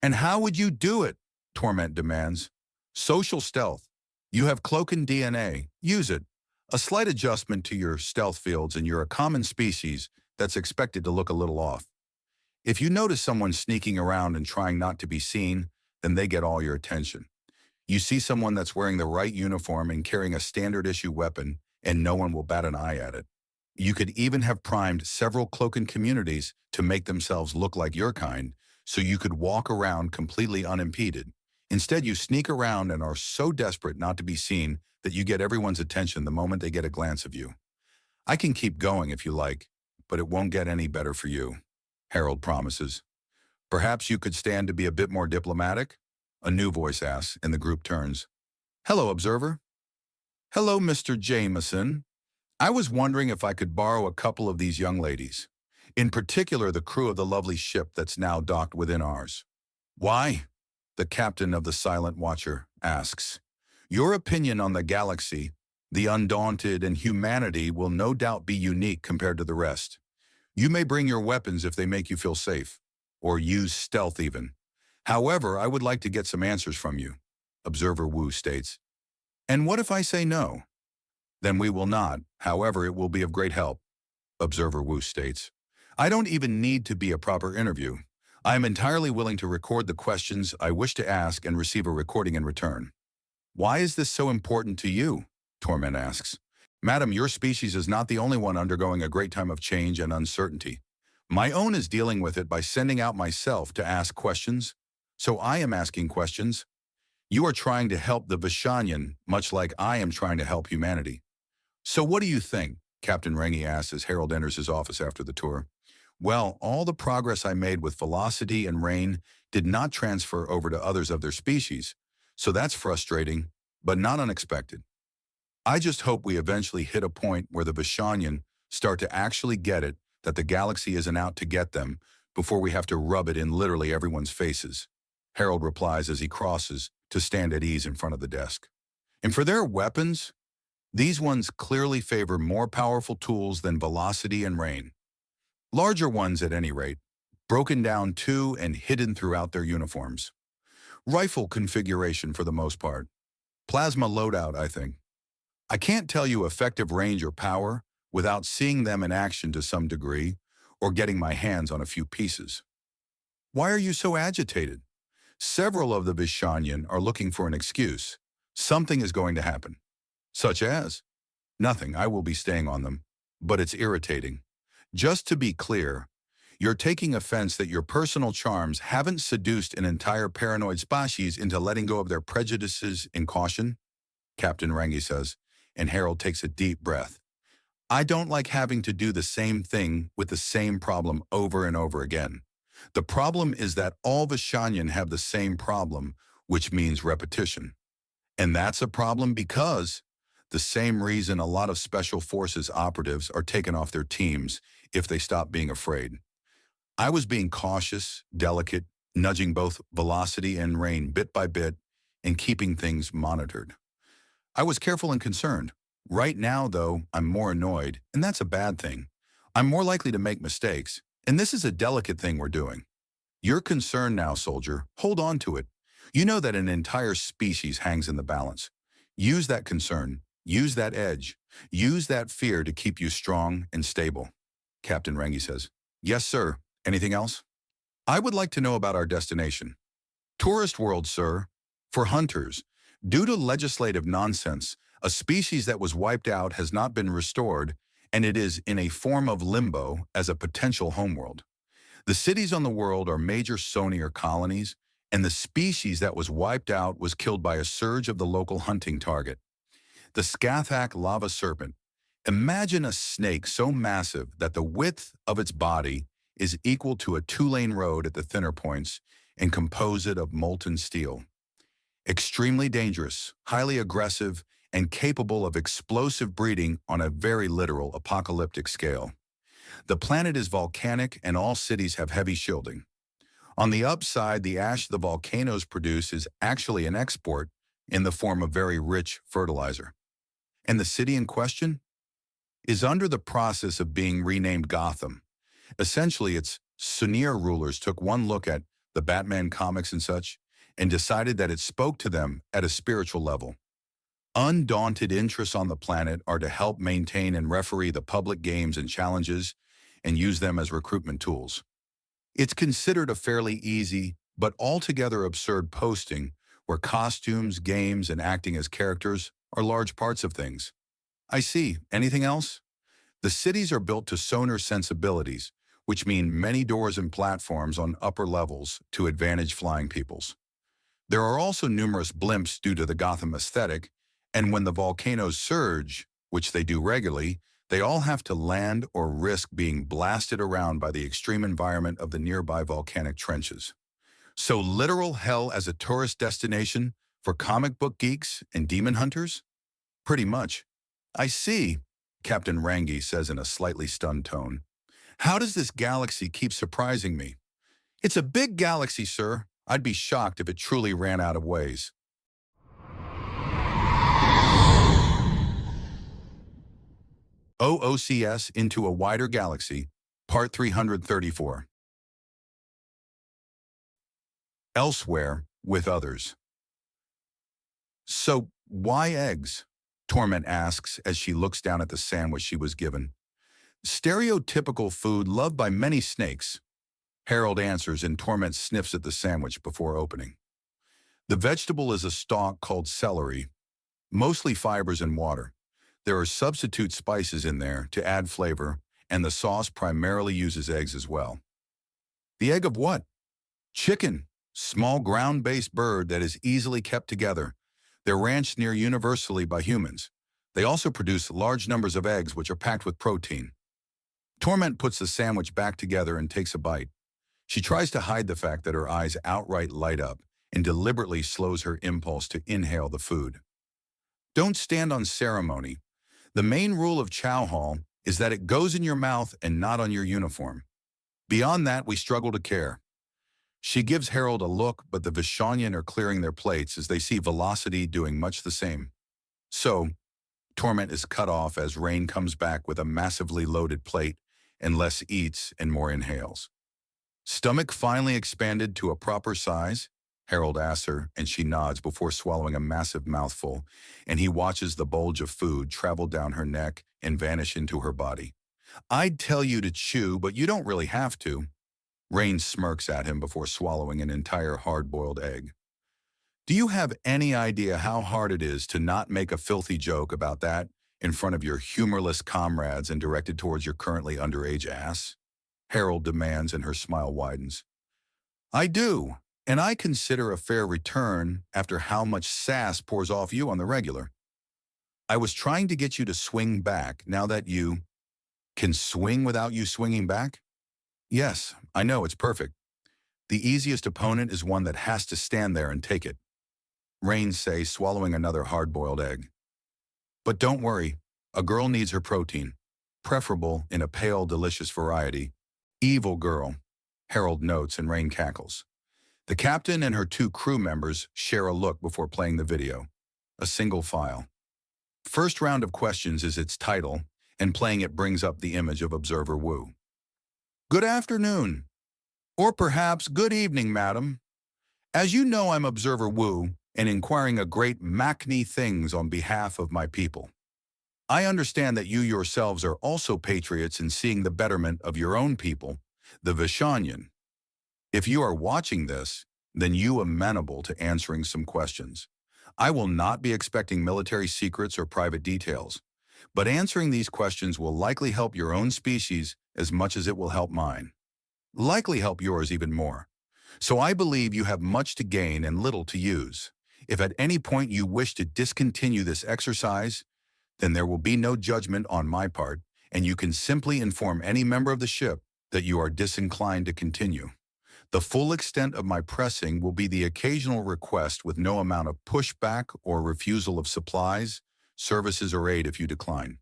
And how would you do it? Torment demands. Social stealth. You have cloaking DNA. Use it. A slight adjustment to your stealth fields and you're a common species that's expected to look a little off. If you notice someone sneaking around and trying not to be seen, then they get all your attention. You see someone that's wearing the right uniform and carrying a standard-issue weapon, and no one will bat an eye at it. You could even have primed several cloaking communities to make themselves look like your kind, so you could walk around completely unimpeded. Instead, you sneak around and are so desperate not to be seen that you get everyone's attention the moment they get a glance of you. I can keep going if you like, but it won't get any better for you, Harold promises. Perhaps you could stand to be a bit more diplomatic? A new voice asks, and the group turns. Hello, Observer. Hello, Mr. Jameson. I was wondering if I could borrow a couple of these young ladies, in particular the crew of the lovely ship that's now docked within ours. Why? The captain of the Silent Watcher asks. Your opinion on the galaxy, the undaunted, and humanity will no doubt be unique compared to the rest. You may bring your weapons if they make you feel safe, or use stealth even. However, I would like to get some answers from you, Observer Wu states. And what if I say no? Then we will not. However, it will be of great help, Observer Wu states. I don't even need to be a proper interview. I am entirely willing to record the questions I wish to ask and receive a recording in return. Why is this so important to you? Torment asks. Madam, your species is not the only one undergoing a great time of change and uncertainty. My own is dealing with it by sending out myself to ask questions. So I am asking questions. You are trying to help the Vishanian, much like I am trying to help humanity. So what do you think? Captain Rengi asks as Harold enters his office after the tour. Well, all the progress I made with velocity and rain did not transfer over to others of their species, so that's frustrating, but not unexpected. I just hope we eventually hit a point where the Vishanian start to actually get it that the galaxy isn't out to get them before we have to rub it in literally everyone's faces, Harold replies as he crosses to stand at ease in front of the desk. And for their weapons, these ones clearly favor more powerful tools than velocity and rain. Larger ones at any rate, broken down to and hidden throughout their uniforms. Rifle configuration for the most part. Plasma loadout, I think. I can't tell you effective range or power without seeing them in action to some degree or getting my hands on a few pieces. Why are you so agitated? Several of the Vishanian are looking for an excuse. Something is going to happen. Such as? Nothing, I will be staying on them. But it's irritating. Just to be clear, you're taking offense that your personal charms haven't seduced an entire paranoid species into letting go of their prejudices and caution? Captain Rengi says, and Harold takes a deep breath. I don't like having to do the same thing with the same problem over and over again. The problem is that all Vishanian have the same problem, which means repetition. And that's a problem because the same reason a lot of special forces operatives are taken off their teams if they stop being afraid. I was being cautious, delicate, nudging both velocity and rain bit by bit and keeping things monitored. I was careful and concerned. Right now, though, I'm more annoyed, and that's a bad thing. I'm more likely to make mistakes, and this is a delicate thing we're doing. You're concerned now, soldier. Hold on to it. You know that an entire species hangs in the balance. Use that concern. Use that edge. Use that fear to keep you strong and stable. Captain Rengi says, Yes, sir. Anything else? I would like to know about our destination. Tourist world, sir. For hunters. Due to legislative nonsense, a species that was wiped out has not been restored, and it is in a form of limbo as a potential homeworld. The cities on the world are major Sonier colonies, and the species that was wiped out was killed by a surge of the local hunting target. The Skathak lava serpent. Imagine a snake so massive that the width of its body is equal to a two-lane road at the thinner points and composite of molten steel. Extremely dangerous, highly aggressive, and capable of explosive breeding on a very literal apocalyptic scale. The planet is volcanic and all cities have heavy shielding. On the upside, the ash the volcanoes produce is actually an export in the form of very rich fertilizer. And the city in question is under the process of being renamed Gotham. Essentially, its Sunir rulers took one look at the Batman comics and such and decided that it spoke to them at a spiritual level. Undaunted interests on the planet are to help maintain and referee the public games and challenges and use them as recruitment tools. It's considered a fairly easy but altogether absurd posting where costumes, games, and acting as characters are large parts of things. I see. Anything else? The cities are built to sonar sensibilities, which mean many doors and platforms on upper levels to advantage flying peoples. There are also numerous blimps due to the Gotham aesthetic, and when the volcanoes surge, which they do regularly, they all have to land or risk being blasted around by the extreme environment of the nearby volcanic trenches. So literal hell as a tourist destination for comic book geeks and demon hunters? Pretty much. I see, Captain Rangi says in a slightly stunned tone. How does this galaxy keep surprising me? It's a big galaxy, sir. I'd be shocked if it truly ran out of ways. OOCS into a wider galaxy, Part 334. Elsewhere, with others. So, why eggs? Torment asks as she looks down at the sandwich she was given. Stereotypical food loved by many snakes. Harold answers and Torment sniffs at the sandwich before opening. The vegetable is a stalk called celery, mostly fibers and water. There are substitute spices in there to add flavor, and the sauce primarily uses eggs as well. The egg of what? Chicken, small ground-based bird that is easily kept together. They're ranched near universally by humans. They also produce large numbers of eggs which are packed with protein. Torment puts the sandwich back together and takes a bite. She tries to hide the fact that her eyes outright light up and deliberately slows her impulse to inhale the food. Don't stand on ceremony. The main rule of chow hall is that it goes in your mouth and not on your uniform. Beyond that, we struggle to care. She gives Harold a look, but the Vishanian are clearing their plates as they see Velocity doing much the same. So, Torment is cut off as Rain comes back with a massively loaded plate and less eats and more inhales. Stomach finally expanded to a proper size? Harold asks her, and she nods before swallowing a massive mouthful, and he watches the bulge of food travel down her neck and vanish into her body. I'd tell you to chew, but you don't really have to. Rain smirks at him before swallowing an entire hard-boiled egg. Do you have any idea how hard it is to not make a filthy joke about that in front of your humorless comrades and directed towards your currently underage ass? Harold demands, and her smile widens. I do. And I consider a fair return after how much sass pours off you on the regular. I was trying to get you to swing back now that you can swing without you swinging back? Yes, I know, it's perfect. The easiest opponent is one that has to stand there and take it. Rain says, swallowing another hard-boiled egg. But don't worry, a girl needs her protein, preferable in a pale, delicious variety. Evil girl, Harold notes, and Rain cackles. The captain and her two crew members share a look before playing the video. A single file. First round of questions is its title, and playing it brings up the image of Observer Wu. Good afternoon. Or perhaps good evening, madam. As you know, I'm Observer Wu, and inquiring a great many things on behalf of my people. I understand that you yourselves are also patriots in seeing the betterment of your own people, the Vishanian. If you are watching this, then you amenable to answering some questions. I will not be expecting military secrets or private details, but answering these questions will likely help your own species as much as it will help mine. Likely help yours even more. So I believe you have much to gain and little to use. If at any point you wish to discontinue this exercise, then there will be no judgment on my part, and you can simply inform any member of the ship that you are disinclined to continue. The full extent of my pressing will be the occasional request with no amount of pushback or refusal of supplies, services or aid if you decline.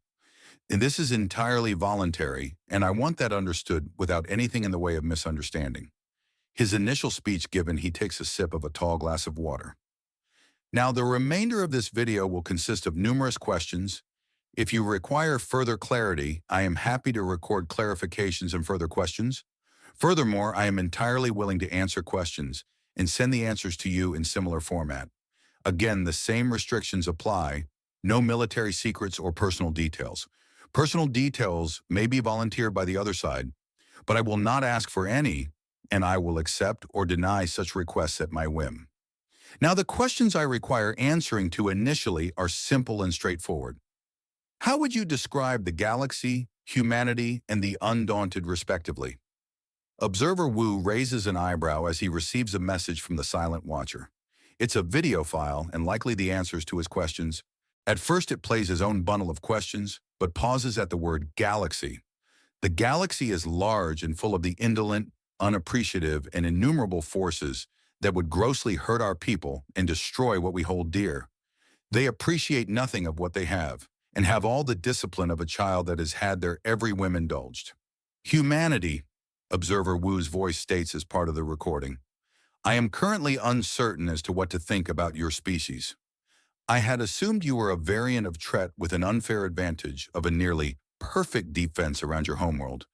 And this is entirely voluntary, and I want that understood without anything in the way of misunderstanding. His initial speech given, he takes a sip of a tall glass of water. Now, the remainder of this video will consist of numerous questions. If you require further clarity, I am happy to record clarifications and further questions. Furthermore, I am entirely willing to answer questions and send the answers to you in similar format. Again, the same restrictions apply. No military secrets or personal details. Personal details may be volunteered by the other side, but I will not ask for any, and I will accept or deny such requests at my whim. Now, the questions I require answering to initially are simple and straightforward. How would you describe the galaxy, humanity, and the undaunted respectively? Observer Wu raises an eyebrow as he receives a message from the silent watcher. It's a video file and likely the answers to his questions. At first it plays his own bundle of questions, but pauses at the word galaxy. The galaxy is large and full of the indolent, unappreciative, and innumerable forces that would grossly hurt our people and destroy what we hold dear. They appreciate nothing of what they have, and have all the discipline of a child that has had their every whim indulged. Humanity, Observer Wu's voice states as part of the recording. I am currently uncertain as to what to think about your species. I had assumed you were a variant of Ch.Ch.331 with an unfair advantage of a nearly perfect defense around your homeworld.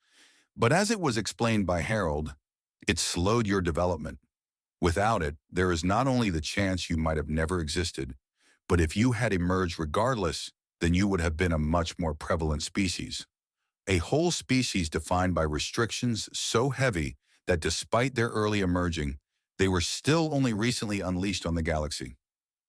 But as it was explained by Harold, it slowed your development. Without it, there is not only the chance you might have never existed, but if you had emerged regardless, then you would have been a much more prevalent species. A whole species defined by restrictions so heavy that despite their early emerging, they were still only recently unleashed on the galaxy.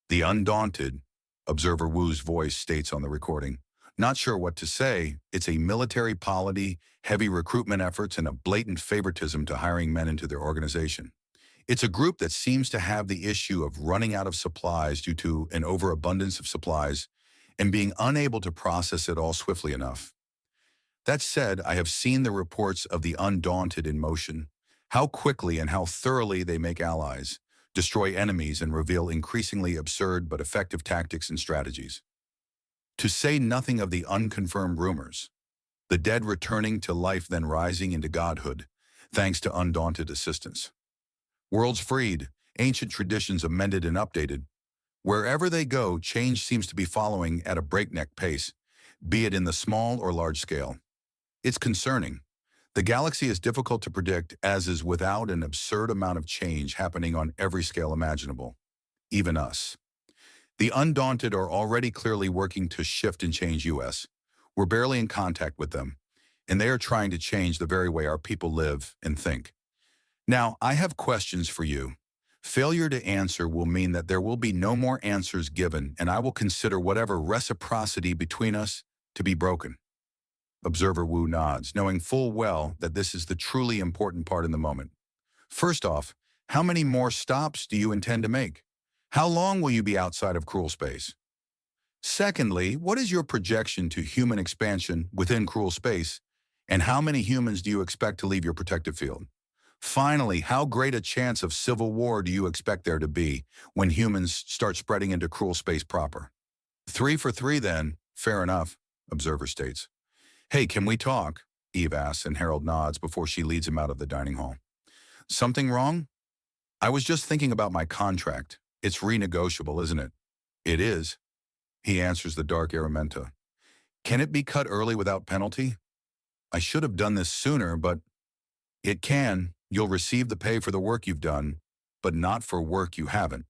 The undaunted, Observer Wu's voice states on the recording. Not sure what to say, it's a military polity, heavy recruitment efforts, and a blatant favoritism to hiring men into their organization. It's a group that seems to have the issue of running out of supplies due to an overabundance of supplies and being unable to process it all swiftly enough. That said, I have seen the reports of the undaunted in motion, how quickly and how thoroughly they make allies, destroy enemies, and reveal increasingly absurd but effective tactics and strategies. To say nothing of the unconfirmed rumors, the dead returning to life then rising into godhood, thanks to undaunted assistance. Worlds freed, ancient traditions amended and updated. Wherever they go, change seems to be following at a breakneck pace, be it in the small or large scale. It's concerning. The galaxy is difficult to predict, as is without an absurd amount of change happening on every scale imaginable. Even us. The undaunted are already clearly working to shift and change US. We're barely in contact with them, and they are trying to change the very way our people live and think. Now, I have questions for you. Failure to answer will mean that there will be no more answers given, and I will consider whatever reciprocity between us to be broken. Observer Wu nods, knowing full well that this is the truly important part in the moment. First off, how many more stops do you intend to make? How long will you be outside of cruel space? Secondly, what is your projection to human expansion within cruel space, and how many humans do you expect to leave your protective field? Finally, how great a chance of civil war do you expect there to be when humans start spreading into cruel space proper? 3 for 3 then, fair enough, Observer states. Hey, can we talk? Eve asks, and Harold nods before she leads him out of the dining hall. Something wrong? I was just thinking about my contract. It's renegotiable, isn't it? It is, he answers the dark Aramenta. Can it be cut early without penalty? I should have done this sooner, but it can. You'll receive the pay for the work you've done, but not for work you haven't.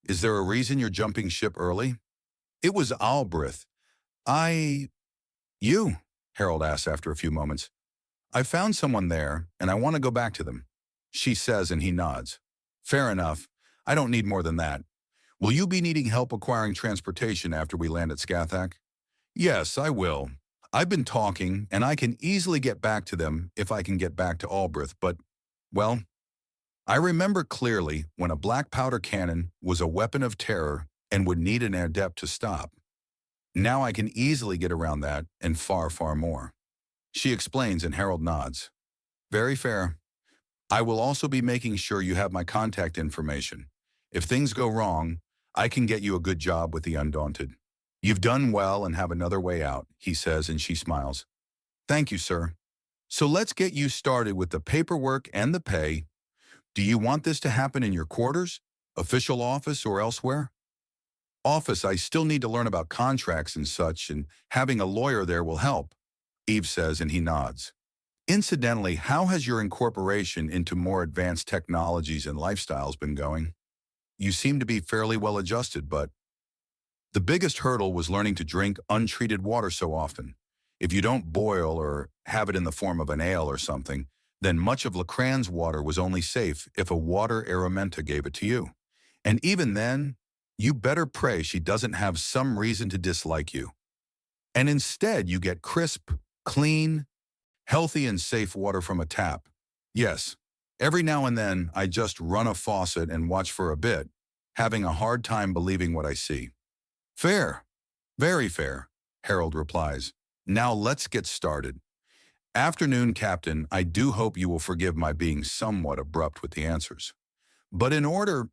Is there a reason you're jumping ship early? It was Albrith. You, Harold asks after a few moments. I found someone there, and I want to go back to them. She says, and he nods. Fair enough. I don't need more than that. Will you be needing help acquiring transportation after we land at Scathach? Yes, I will. I've been talking, and I can easily get back to them if I can get back to Albrith, but, well, I remember clearly when a black powder cannon was a weapon of terror and would need an adept to stop. Now I can easily get around that and far, far more. She explains, and Harold nods. Very fair. I will also be making sure you have my contact information. If things go wrong, I can get you a good job with the Undaunted. You've done well and have another way out, he says, and she smiles. Thank you, sir. So let's get you started with the paperwork and the pay. Do you want this to happen in your quarters, official office, or elsewhere? Office, I still need to learn about contracts and such, and having a lawyer there will help, Eve says, and he nods. Incidentally, how has your incorporation into more advanced technologies and lifestyles been going? You seem to be fairly well adjusted, but the biggest hurdle was learning to drink untreated water so often. If you don't boil or have it in the form of an ale or something, then much of Lacran's water was only safe if a water Aramenta gave it to you. And even then, you better pray she doesn't have some reason to dislike you. And instead, you get crisp, clean, healthy and safe water from a tap. Yes, every now and then I just run a faucet and watch for a bit, having a hard time believing what I see. Fair, very fair, Harold replies. Now let's get started. Afternoon, Captain, I do hope you will forgive my being somewhat abrupt with the answers. But in order,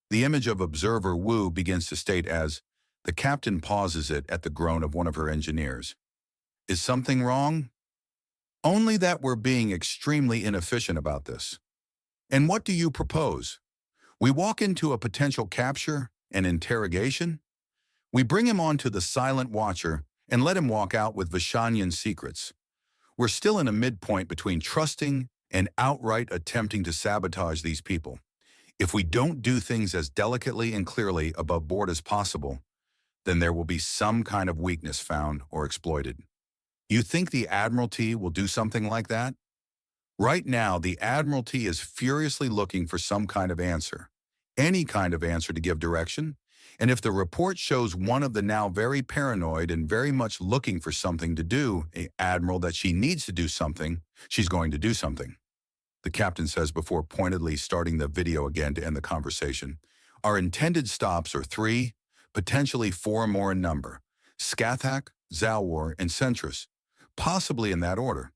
the image of Observer Wu begins to state as, the captain pauses it at the groan of one of her engineers. Is something wrong? Only that we're being extremely inefficient about this. And what do you propose? We walk into a potential capture, an interrogation? We bring him onto the Silent Watcher and let him walk out with Vashanian secrets. We're still in a midpoint between trusting and outright attempting to sabotage these people. If we don't do things as delicately and clearly above board as possible, then there will be some kind of weakness found or exploited. You think the Admiralty will do something like that? Right now, the Admiralty is furiously looking for some kind of answer, any kind of answer to give direction, and if the report shows one of the now very paranoid and very much looking for something to do, an admiral, that she needs to do something, she's going to do something. The captain says before pointedly starting the video again to end the conversation. Our intended stops are 3, potentially 4 more in number. Skathak, Zalwar, and Centris, possibly in that order.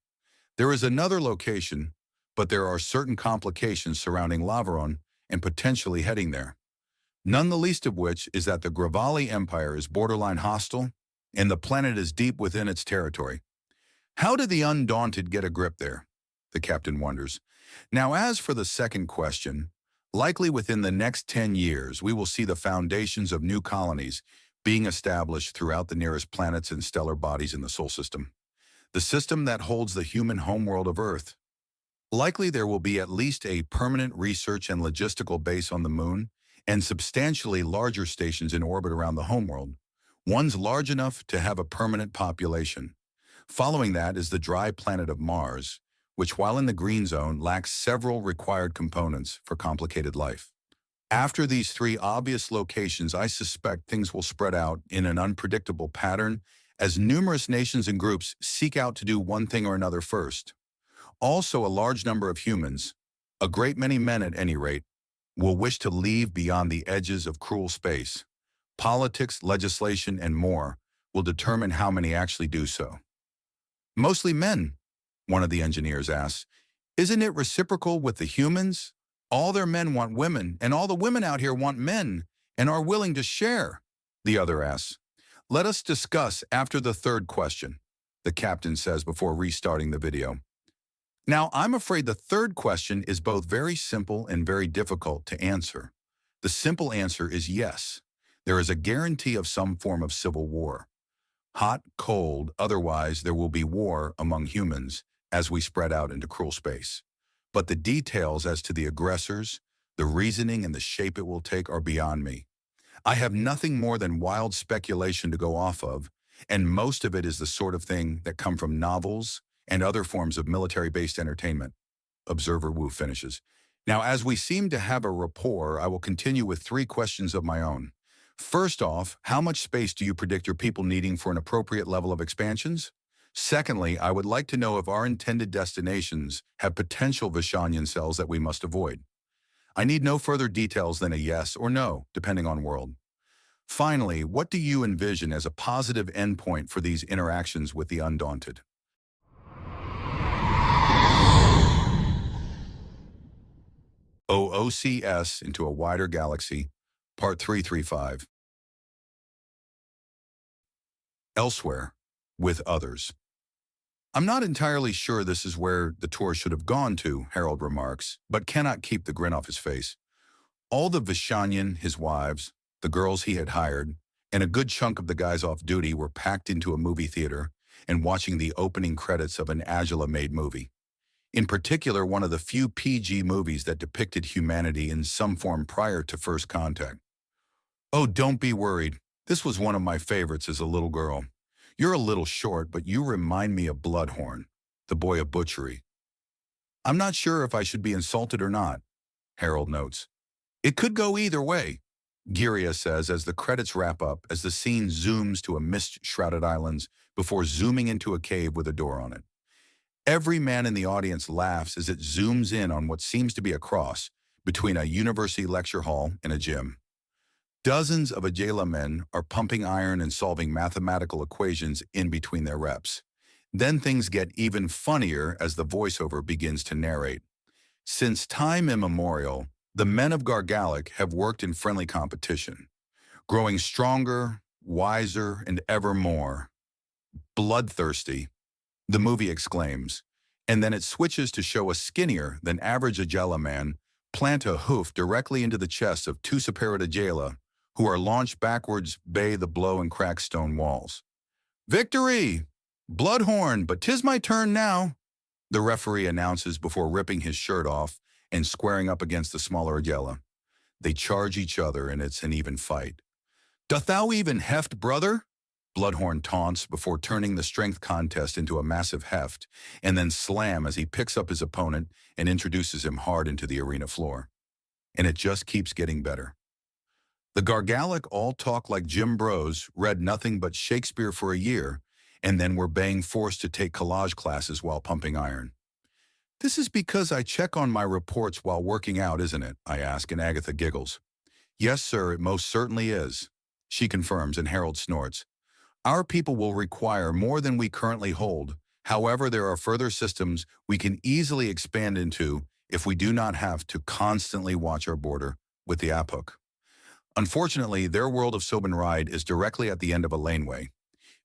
There is another location, but there are certain complications surrounding Lavaron and potentially heading there. None the least of which is that the Gravali Empire is borderline hostile, and the planet is deep within its territory. How did the Undaunted get a grip there? The captain wonders. Now, as for the second question, likely within the next 10 years, we will see the foundations of new colonies being established throughout the nearest planets and stellar bodies in the Sol system. The system that holds the human homeworld of Earth. Likely there will be at least a permanent research and logistical base on the Moon, and substantially larger stations in orbit around the homeworld, ones large enough to have a permanent population. Following that is the dry planet of Mars, which while in the green zone lacks several required components for complicated life. After these 3 obvious locations, I suspect things will spread out in an unpredictable pattern as numerous nations and groups seek out to do one thing or another first. Also, a large number of humans, a great many men at any rate, will wish to leave beyond the edges of cruel space. Politics, legislation, and more will determine how many actually do so. Mostly men, one of the engineers asks. Isn't it reciprocal with the humans? All their men want women, and all the women out here want men and are willing to share, the other asks. Let us discuss after the third question, the captain says before restarting the video. Now, I'm afraid the third question is both very simple and very difficult to answer. The simple answer is yes. There is a guarantee of some form of civil war. Hot, cold, otherwise there will be war among humans as we spread out into cruel space. But the details as to the aggressors, the reasoning, and the shape it will take are beyond me. I have nothing more than wild speculation to go off of, and most of it is the sort of thing that come from novels and other forms of military-based entertainment. Observer Wu finishes. Now, as we seem to have a rapport, I will continue with 3 questions of my own. First off, how much space do you predict your people needing for an appropriate level of expansions? Secondly, I would like to know if our intended destinations have potential Vashanian cells that we must avoid. I need no further details than a yes or no, depending on world. Finally, what do you envision as a positive endpoint for these interactions with the Undaunted? OOCS into a wider galaxy, Part 335. Elsewhere, with others. I'm not entirely sure this is where the tour should have gone to, Harold remarks, but cannot keep the grin off his face. All the Vishanyan, his wives, the girls he had hired, and a good chunk of the guys off duty were packed into a movie theater and watching the opening credits of an Agila-made movie. In particular, one of the few PG movies that depicted humanity in some form prior to first contact. Oh, don't be worried. This was one of my favorites as a little girl. You're a little short, but you remind me of Bloodhorn, the boy of butchery. I'm not sure if I should be insulted or not, Harold notes. It could go either way, Giria says as the credits wrap up as the scene zooms to a mist-shrouded islands before zooming into a cave with a door on it. Every man in the audience laughs as it zooms in on what seems to be a cross between a university lecture hall and a gym. Dozens of Agila men are pumping iron and solving mathematical equations in between their reps. Then things get even funnier as the voiceover begins to narrate. Since time immemorial, the men of Gargalic have worked in friendly competition, growing stronger, wiser, and ever more bloodthirsty, the movie exclaims, and then it switches to show a skinnier than average Agila man plant a hoof directly into the chests of two separate Agila, who are launched backwards, bay the blow and crack stone walls. Victory! Bloodhorn, but 'tis my turn now, the referee announces before ripping his shirt off and squaring up against the smaller Agila. They charge each other and it's an even fight. Doth thou even heft, brother? Bloodhorn taunts before turning the strength contest into a massive heft, and then slam as he picks up his opponent and introduces him hard into the arena floor. And it just keeps getting better. The Gargalic all talk like Jim Bros, read nothing but Shakespeare for a year, and then were being forced to take collage classes while pumping iron. This is because I check on my reports while working out, isn't it? I ask, and Agatha giggles. Yes, sir, it most certainly is, she confirms, and Harold snorts. Our people will require more than we currently hold. However, there are further systems we can easily expand into if we do not have to constantly watch our border with the Apuk. Unfortunately, their world of Sobenride is directly at the end of a laneway,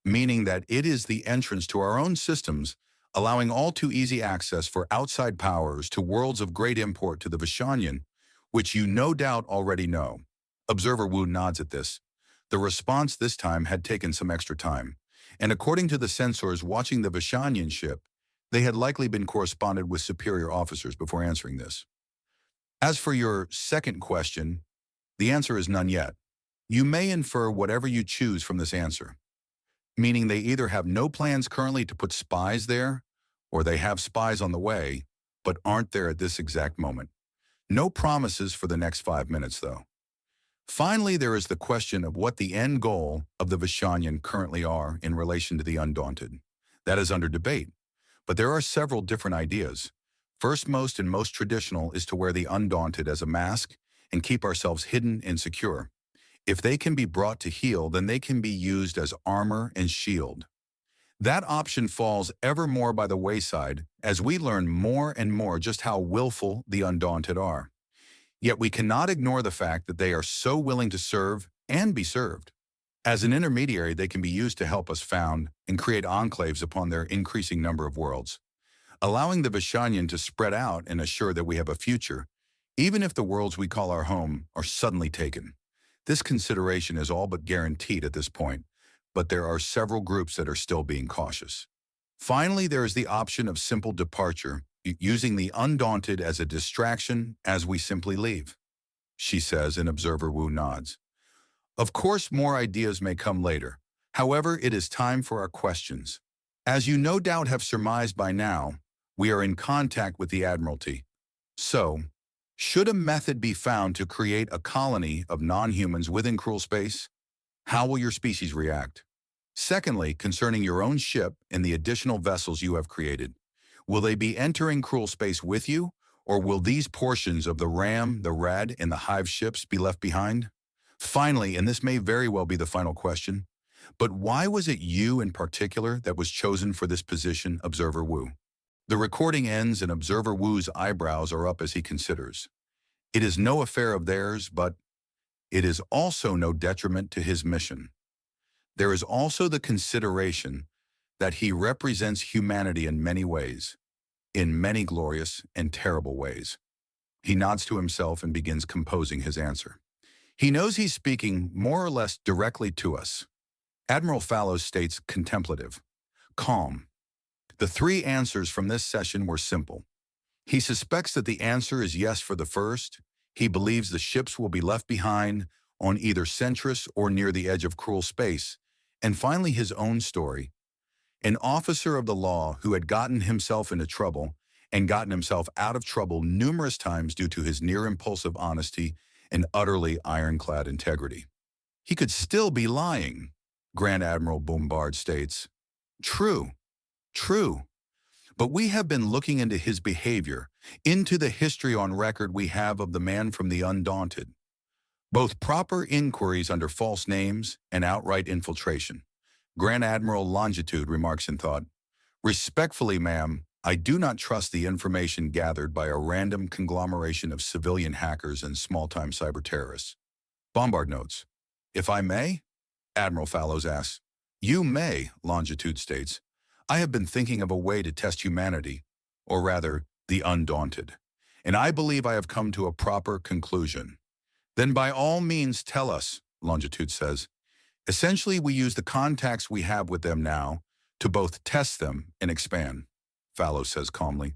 meaning that it is the entrance to our own systems, allowing all too easy access for outside powers to worlds of great import to the Vishanyan, which you no doubt already know. Observer Wu nods at this. The response this time had taken some extra time, and according to the censors watching the Vishanyan ship, they had likely been corresponded with superior officers before answering this. As for your second question, the answer is none yet. You may infer whatever you choose from this answer, meaning they either have no plans currently to put spies there, or they have spies on the way, but aren't there at this exact moment. No promises for the next 5 minutes, though. Finally, there is the question of what the end goal of the Vishanyan currently are in relation to the Undaunted. That is under debate, but there are several different ideas. First, most and most traditional is to wear the Undaunted as a mask and keep ourselves hidden and secure. If they can be brought to heel, then they can be used as armor and shield. That option falls ever more by the wayside as we learn more and more just how willful the Undaunted are. Yet we cannot ignore the fact that they are so willing to serve and be served. As an intermediary, they can be used to help us found and create enclaves upon their increasing number of worlds, allowing the Vishanyan to spread out and assure that we have a future, even if the worlds we call our home are suddenly taken. This consideration is all but guaranteed at this point, but there are several groups that are still being cautious. Finally, there is the option of simple departure, using the Undaunted as a distraction as we simply leave, she says, and Observer Wu nods. Of course, more ideas may come later. However, it is time for our questions. As you no doubt have surmised by now, we are in contact with the Admiralty. So, should a method be found to create a colony of non-humans within cruel space? How will your species react? Secondly, concerning your own ship and the additional vessels you have created, will they be entering cruel space with you, or will these portions of the Ram, the Red, and the Hive ships be left behind? Finally, and this may very well be the final question, but why was it you in particular that was chosen for this position, Observer Wu? The recording ends and Observer Wu's eyebrows are up as he considers. It is no affair of theirs, but it is also no detriment to his mission. There is also the consideration that he represents humanity in many ways, in many glorious and terrible ways. He nods to himself and begins composing his answer. He knows he's speaking more or less directly to us. Admiral Fallows states contemplative, calm. The three answers from this session were simple. He suspects that the answer is yes for the first. He believes the ships will be left behind on either Centris or near the edge of cruel space. And finally, his own story. An officer of the law who had gotten himself into trouble and gotten himself out of trouble numerous times due to his near-impulsive honesty and utterly ironclad integrity. He could still be lying, Grand Admiral Bombard states. True, true. But we have been looking into his behavior, into the history on record we have of the man from the Undaunted. Both proper inquiries under false names and outright infiltration. Grand Admiral Longitude remarks in thought, respectfully, ma'am, I do not trust the information gathered by a random conglomeration of civilian hackers and small-time cyber terrorists. Bombard notes, if I may? Admiral Fallows asks. You may, Longitude states. I have been thinking of a way to test humanity, or rather, the Undaunted, and I believe I have come to a proper conclusion. Then by all means tell us, Longitude says. Essentially, we use the contacts we have with them now to both test them and expand, Fallows says calmly.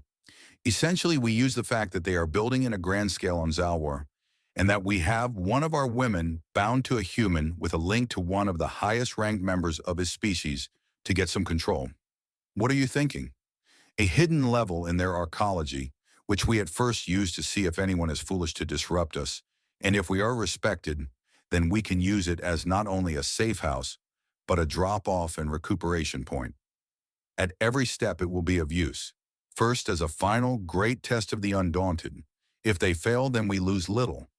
Essentially, we use the fact that they are building in a grand scale on Zalwar, and that we have one of our women bound to a human with a link to one of the highest-ranked members of his species to get some control. What are you thinking? A hidden level in their arcology, which we at first use to see if anyone is foolish to disrupt us, and if we are respected, then we can use it as not only a safe house, but a drop-off and recuperation point. At every step it will be of use. First, as a final, great test of the Undaunted. If they fail, then we lose little.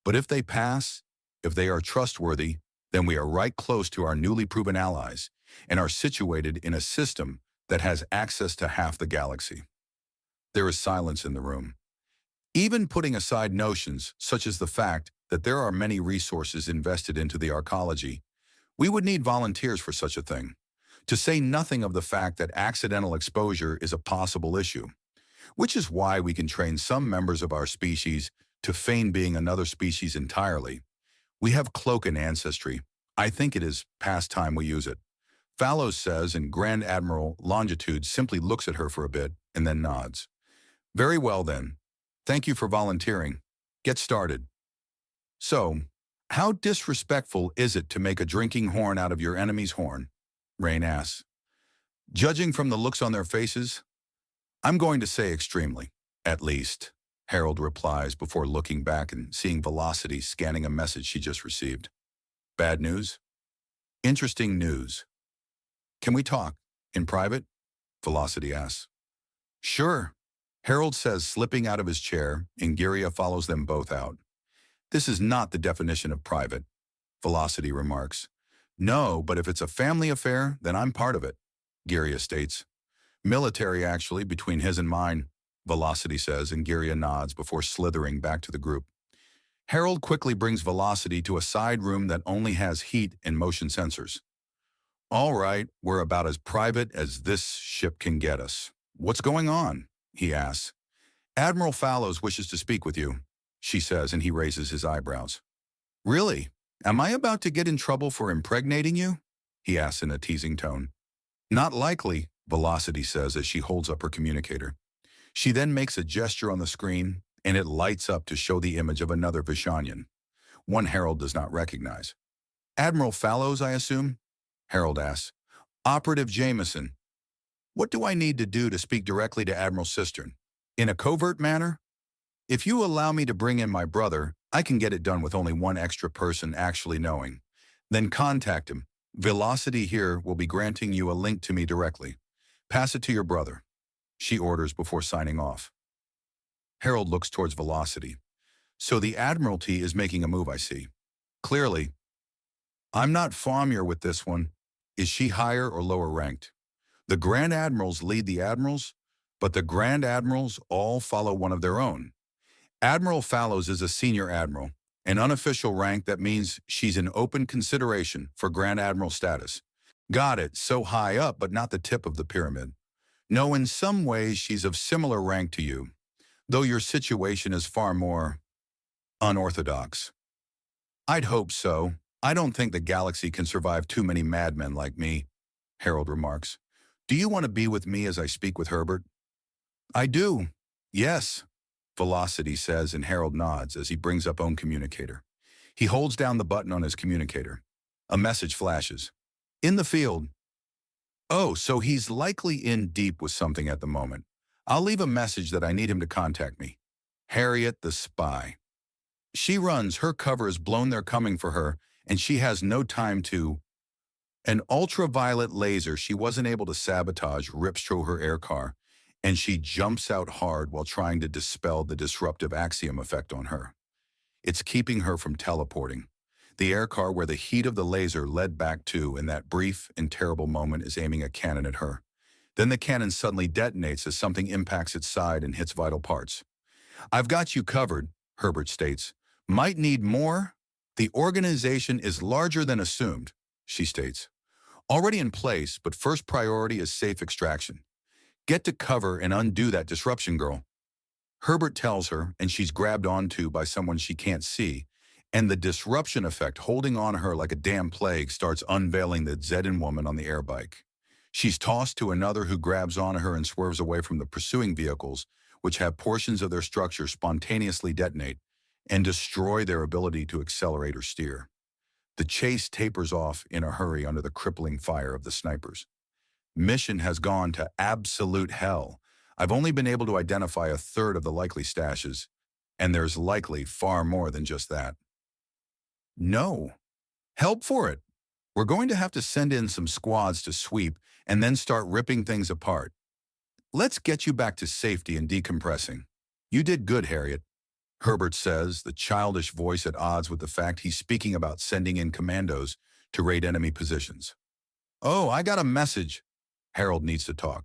But if they pass, if they are trustworthy, then we are right close to our newly proven allies and are situated in a system that has access to half the galaxy. There is silence in the room. Even putting aside notions such as the fact that there are many resources invested into the arcology, we would need volunteers for such a thing, to say nothing of the fact that accidental exposure is a possible issue, which is why we can train some members of our species to feign being another species entirely. We have cloak ancestry. I think it is past time we use it. Fallows says, and Grand Admiral Longitude simply looks at her for a bit and then nods. Very well then. Thank you for volunteering. Get started. So, how disrespectful is it to make a drinking horn out of your enemy's horn? Rain asks. Judging from the looks on their faces, I'm going to say extremely, at least, Harold replies before looking back and seeing Velocity scanning a message she just received. Bad news? Interesting news. Can we talk, in private? Velocity asks. Sure, Harold says, slipping out of his chair, and Giria follows them both out. This is not the definition of private, Velocity remarks. No, but if it's a family affair, then I'm part of it, Giria states. Military, actually, between his and mine, Velocity says, and Giria nods before slithering back to the group. Harold quickly brings Velocity to a side room that only has heat and motion sensors. All right, we're about as private as this ship can get us. What's going on? He asks. Admiral Fallows wishes to speak with you, she says, and he raises his eyebrows. Really? Am I about to get in trouble for impregnating you? He asks in a teasing tone. Not likely, Velocity says as she holds up her communicator. She then makes a gesture on the screen, and it lights up to show the image of another Vishanian, one Harold does not recognize. Admiral Fallows, I assume? Harold asks. Operative Jameson. What do I need to do to speak directly to Admiral Cistern? In a covert manner? If you allow me to bring in my brother, I can get it done with only one extra person actually knowing. Then contact him. Velocity here will be granting you a link to me directly. Pass it to your brother, she orders before signing off. Harold looks towards Velocity. So the Admiralty is making a move, I see. Clearly. I'm not familiar with this one. Is she higher or lower ranked? The Grand Admirals lead the Admirals, but the Grand Admirals all follow one of their own. Admiral Fallows is a senior admiral, An unofficial rank that means she's in open consideration for Grand Admiral status. Got it, so high up but not the tip of the pyramid. No, in some ways she's of similar rank to you, though your situation is far more unorthodox. I'd hope so. I don't think the galaxy can survive too many madmen like me, Harold remarks. Do you want to be with me as I speak with Herbert? I do. Yes, Velocity says, and Harold nods as he brings up own communicator. He holds down the button on his communicator. A message flashes. In the field. Oh, so he's likely in deep with something at the moment. I'll leave a message that I need him to contact me. Harriet the spy. She runs, her cover is blown, they're coming for her, and she has no time to. An ultraviolet laser she wasn't able to sabotage rips through her air car, and she jumps out hard while trying to dispel the disruptive axiom effect on her. It's keeping her from teleporting. The air car where the heat of the laser led back to in that brief and terrible moment is aiming a cannon at her. Then the cannon suddenly detonates as something impacts its side and hits vital parts. I've got you covered, Herbert states. Might need more? The organization is larger than assumed, she states. Already in place, but first priority is safe extraction. Get to cover and undo that disruption, girl. Herbert tells her, and she's grabbed onto by someone she can't see, and the disruption effect holding on her like a damn plague starts unveiling the Zedin woman on the air bike. She's tossed to another who grabs onto her and swerves away from the pursuing vehicles, which have portions of their structure spontaneously detonate and destroy their ability to accelerate or steer. The chase tapers off in a hurry under the crippling fire of the snipers. Mission has gone to absolute hell. I've only been able to identify a third of the likely stashes, and there's likely far more than just that. No. Help for it. We're going to have to send in some squads to sweep and then start ripping things apart. Let's get you back to safety and decompressing. You did good, Harriet, Herbert says, the childish voice at odds with the fact he's speaking about sending in commandos to raid enemy positions. Oh, I got a message. Harold needs to talk.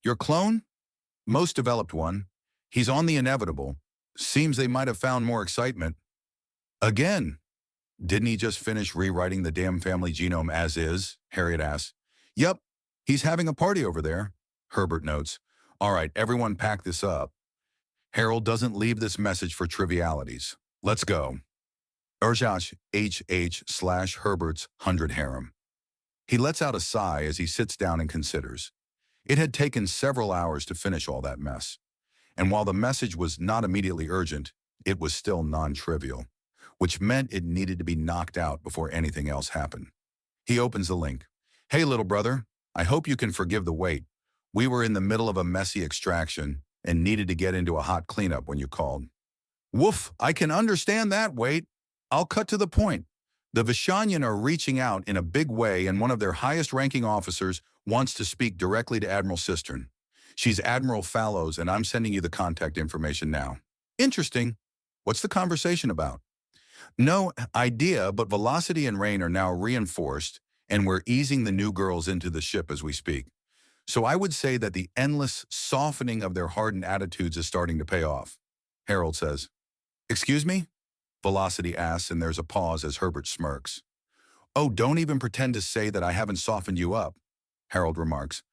Your clone? Most developed one. He's on the inevitable. Seems they might have found more excitement. Again. Didn't he just finish rewriting the damn family genome as is? Harriet asks. Yep, he's having a party over there, Herbert notes. All right, everyone pack this up. Harold doesn't leave this message for trivialities. Let's go. Urjash HH/Herbert's 100 harem. He lets out a sigh as he sits down and considers. It had taken several hours to finish all that mess. And while the message was not immediately urgent, it was still non-trivial, which meant it needed to be knocked out before anything else happened. He opens the link. Hey, little brother, I hope you can forgive the wait. We were in the middle of a messy extraction and needed to get into a hot cleanup when you called. Woof, I can understand that, wait. I'll cut to the point. The Vishanyan are reaching out in a big way, and one of their highest-ranking officers wants to speak directly to Admiral Cistern. She's Admiral Fallows, and I'm sending you the contact information now. Interesting. What's the conversation about? No idea, but Velocity and Rain are now reinforced, and we're easing the new girls into the ship as we speak. So I would say that the endless softening of their hardened attitudes is starting to pay off. Harold says. Excuse me? Velocity asks, and there's a pause as Herbert smirks. Oh, don't even pretend to say that I haven't softened you up, Harold remarks.